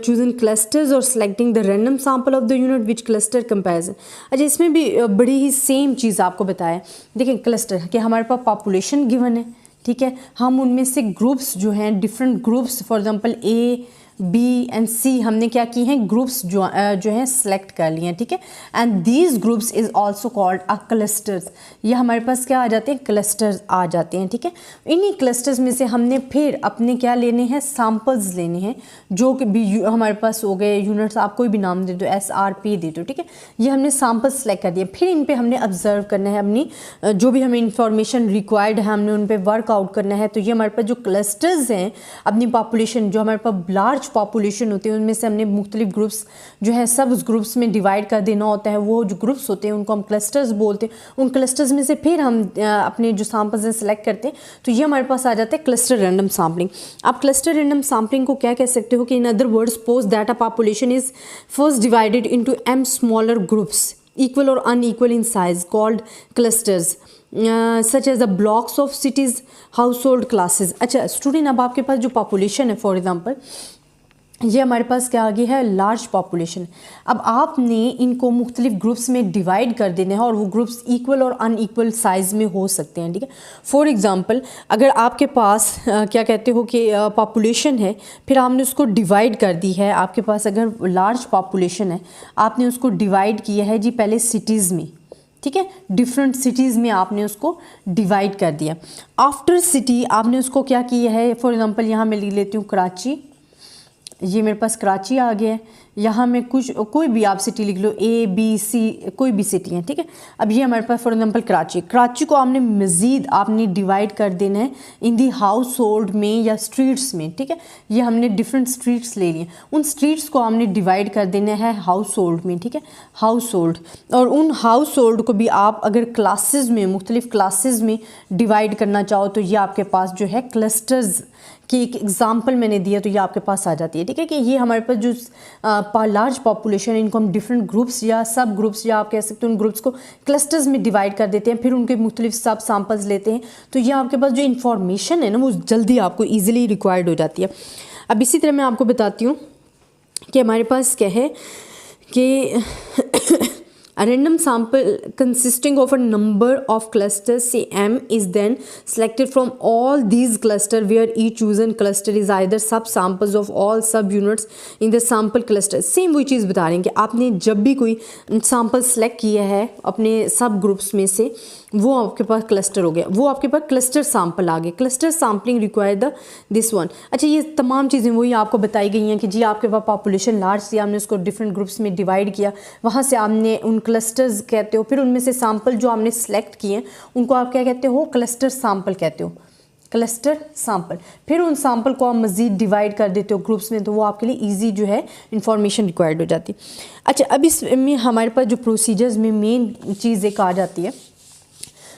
chosen clusters और selecting the random sample of the unit which cluster comparison. अच्छा, इसमें भी बड़ी ही same चीज़ आपको बताया। देखिए cluster कि हमारे पास पॉपुलेशन गिवन है, ठीक है, हम उनमें से ग्रुप्स जो हैं different groups for example A B and C हमने क्या की हैं ग्रुप्स जो हैं सेलेक्ट कर लिए हैं, ठीक है, and these groups is also called a clusters. ये हमारे पास क्या आ जाते हैं क्लस्टर्स आ जाते हैं, ठीक है। इन्हीं क्लस्टर्स में से हमने फिर अपने क्या लेने हैं सैम्पल्स लेने हैं जो कि भी हमारे पास हो गए यूनिट्स, आप कोई भी नाम दे दो SRP दे दो, ठीक है। ये हमने सैम्पल्स सेलेक्ट कर दिए, फिर इन पे हमने ऑब्जर्व करना है अपनी जो भी हमें इंफॉर्मेशन रिक्वायर्ड है हमने उन पे वर्कआउट करना है। तो ये हमारे पास जो क्लस्टर्स हैं अपनी पॉपुलेशन जो हमारे पास लार्ज पॉपुलेशन होती है उनमें से हमने मुख्तलिफ ग्रुप्स जो है सब उस ग्रुप्स में डिवाइड कर देना होता है। वो जो ग्रुप्स होते हैं उनको हम क्लस्टर्स बोलते हैं। उन क्लस्टर्स में से फिर हम अपने जो सैम्पल्स हैं सेलेक्ट करते हैं। तो ये हमारे पास आ जाता है क्लस्टर रैंडम सैम्पलिंग। आप क्लस्टर रैंडम सैम्पलिंग को क्या कह सकते हो कि in other words suppose that a population is first divided into m smaller groups equal or unequal in size called clusters such as the blocks of cities household classes। अच्छा student, अब आपके पास जो पॉपुलेशन है for example ये हमारे पास क्या आ गई है लार्ज पॉपुलेशन। अब आपने इनको मुख्तलिफ ग्रुप्स में डिवाइड कर देना है और वो ग्रुप्स इक्वल और अनइक्वल साइज़ में हो सकते हैं, ठीक है। फॉर एग्जांपल अगर आपके पास क्या कहते हो कि पॉपुलेशन है फिर आपने उसको डिवाइड कर दी है, आपके पास अगर लार्ज पॉपुलेशन है आपने उसको डिवाइड किया है जी पहले सिटीज़ में, ठीक है, डिफरेंट सिटीज़ में आपने उसको डिवाइड कर दिया। आफ्टर सिटी आपने उसको क्या किया है, फॉर एग्जांपल यहाँ मैं लिख लेती हूँ कराची, ये मेरे पास कराची आ गया है। यहाँ में कुछ कोई भी आप सिटी लिख लो ABC कोई भी सिटी है, ठीक है। अब ये हमारे पास फॉर एग्जांपल कराची को आपने मज़ीद आपने डिवाइड कर देना है इन दी हाउस होल्ड में या स्ट्रीट्स में, ठीक है। ये हमने डिफरेंट स्ट्रीट्स ले लिए, उन स्ट्रीट्स को हमने डिवाइड कर देना है हाउस होल्ड में, ठीक है, हाउस होल्ड। और उन हाउस होल्ड को भी आप अगर क्लासेस में मुख्तलिफ क्लासेस में डिवाइड करना चाहो तो ये आपके पास जो है क्लस्टर्स कि एक एग्जाम्पल मैंने दिया तो ये आपके पास आ जाती है, ठीक है। कि ये हमारे पास जो लार्ज पॉपुलेशन है इनको हम डिफरेंट ग्रुप्स या सब ग्रुप्स या आप कह सकते हो उन ग्रुप्स को क्लस्टर्स में डिवाइड कर देते हैं, फिर उनके मुख्तलिफ सब सैम्पल्स लेते हैं। तो ये आपके पास जो इन्फॉर्मेशन है ना वो जल्दी आपको ईजिली रिक्वायर्ड हो जाती है। अब इसी तरह मैं आपको बताती हूँ कि हमारे पास क्या है कि a random sample consisting of a number of clusters say M is then selected from all these clusters where each chosen cluster is either subsamples of all subunits in the sample cluster। Same वही चीज़ बता रहे हैं कि आपने जब भी कोई sample select किया है अपने सब ग्रुप्स में से वो आपके पास क्लस्टर हो गया, वो आपके पास क्लस्टर सैम्पल आ गए। Cluster sampling require the this one. अच्छा, ये तमाम चीज़ें वही आपको बताई गई हैं कि जी आपके पास पॉपुलेशन लार्ज थी, आपने उसको डिफरेंट ग्रुप्स में डिवाइड किया, वहाँ से आपने उन क्लस्टर्स कहते हो, फिर उनमें से सैम्पल जो आपने सेलेक्ट किए उनको आप क्या कहते हो क्लस्टर सैम्पल कहते हो, क्लस्टर सैम्पल। फिर उन सैम्पल को आप मज़ीद डिवाइड कर देते हो ग्रुप्स में तो वो आपके लिए इजी जो है इंफॉर्मेशन रिक्वायर्ड हो जाती है। अच्छा, अब इसमें हमारे पास जो प्रोसीजर्स में मेन चीज़ एक आ जाती है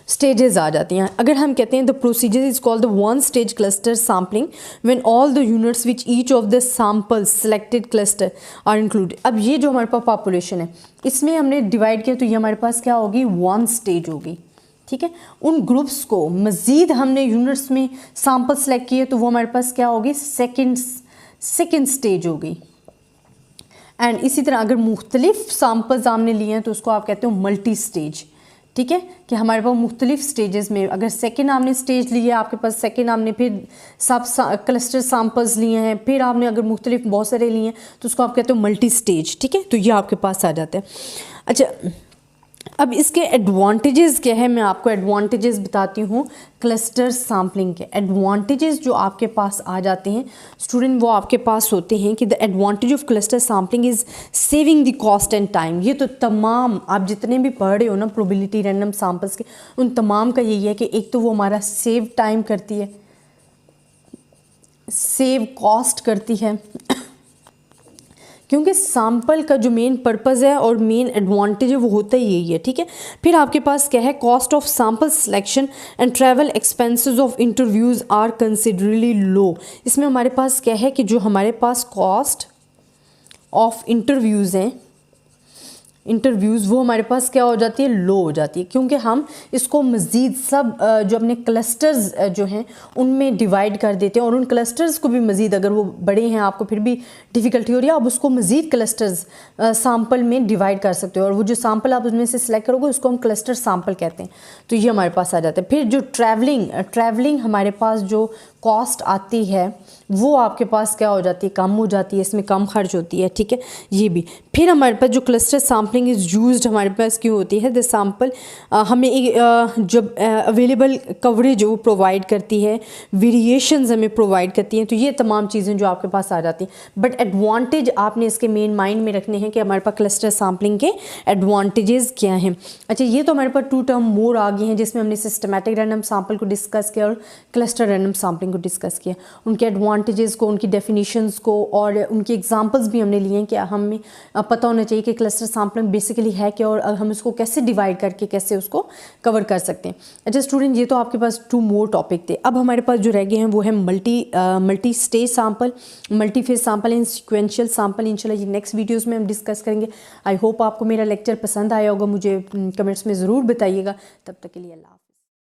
स्टेजेस आ जाती हैं। अगर हम कहते हैं the procedure is called the one stage cluster sampling when all the units which each of the samples selected cluster are included. अब ये जो हमारे पास पॉपुलेशन है इसमें हमने डिवाइड किया तो ये हमारे पास क्या होगी वन स्टेज होगी, ठीक है। उन ग्रुप्स को मज़ीद हमने यूनिट्स में सैम्पल सेलेक्ट किए तो वो हमारे पास क्या होगी सेकेंड स्टेज होगी। एंड इसी तरह अगर मुख्तलिफ सैम्पल्स हमने लिए हैं तो उसको आप कहते हो मल्टी स्टेज, ठीक है। कि हमारे पास मुख्तलिफ स्टेजेस में अगर सेकेंड आपने स्टेज लिया है आपके पास सेकेंड आपने फिर सब क्लस्टर सैम्पल्स लिए हैं, फिर आपने अगर मुख्तलिफ बहुत सारे लिए हैं तो उसको आप कहते हो मल्टी स्टेज, ठीक है। तो ये आपके पास आ जाता है। अच्छा, अब इसके एडवांटेजेस क्या है, मैं आपको एडवांटेजेस बताती हूँ क्लस्टर सैम्पलिंग के। एडवांटेजेस जो आपके पास आ जाते हैं स्टूडेंट, वो आपके पास होते हैं कि the advantage of cluster sampling is saving the cost and time. ये तो तमाम आप जितने भी पढ़ रहे हो ना प्रोबेबिलिटी रैंडम सैम्पल्स के, उन तमाम का यही है कि एक तो वो हमारा सेव टाइम करती है, सेव कॉस्ट करती है, क्योंकि सैम्पल का जो मेन पर्पज़ है और मेन एडवांटेज है वो होता ही यही है, ठीक है। फिर आपके पास क्या है, cost of sample selection and travel expenses of interviews are considerably low. इसमें हमारे पास क्या है कि जो हमारे पास कॉस्ट ऑफ इंटरव्यूज़ हैं, इंटरव्यूज़ वो हमारे पास क्या हो जाती है, लो हो जाती है, क्योंकि हम इसको मज़ीद सब जो अपने क्लस्टर्स जो हैं उनमें डिवाइड कर देते हैं, और उन क्लस्टर्स को भी मज़ीद अगर वो बड़े हैं आपको फिर भी डिफ़िकल्टी हो रही है, आप उसको मज़ीद क्लस्टर्स सैम्पल में डिवाइड कर सकते हो, और वो जो सैम्पल आप उसमें से सिलेक्ट करोगे उसको हम क्लस्टर सैम्पल कहते हैं। तो ये हमारे पास आ जाता है। फिर जो ट्रैवलिंग हमारे पास जो कॉस्ट आती है वो आपके पास क्या हो जाती है, कम हो जाती है, इसमें कम खर्च होती है, ठीक है, ये भी। फिर हमारे पास जो क्लस्टर सैम्पलिंग इज़ यूज्ड हमारे पास क्यों होती है, द सैम्पल हमें एक जब अवेलेबल कवरेज वो प्रोवाइड करती है, वेरिएशंस हमें प्रोवाइड करती हैं, तो ये तमाम चीज़ें जो आपके पास आ जाती हैं। बट एडवांटेज आपने इसके मेन माइंड में रखने हैं कि हमारे पास क्लस्टर सैम्पलिंग के एडवांटेजेस क्या हैं। अच्छा, ये तो हमारे पास 2 टर्म मोर आ गए हैं जिसमें हमने सिस्टमैटिक रैंडम सैम्पल को डिस्कस किया और क्लस्टर रैंडम सैम्पलिंग को डिस्कस किया, उनके एडवांटेजेस को, उनकी डेफिनेशंस को, और उनकी एग्जांपल्स भी हमने लिए हैं कि हमें पता होना चाहिए कि क्लस्टर सैम्पलिंग बेसिकली है क्या और हम इसको कैसे डिवाइड करके कैसे उसको कवर कर सकते हैं। अच्छा स्टूडेंट, ये तो आपके पास 2 मोर टॉपिक थे। अब हमारे पास जो रह गए हैं वो है multi stage sample, multi phase sample and sequential sample. इंशाल्लाह ये नेक्स्ट वीडियोज़ में हम डिस्कस करेंगे। आई होप आपको मेरा लेक्चर पसंद आया होगा, मुझे कमेंट्स में ज़रूर बताइएगा। तब तक के लिए अल्लाह।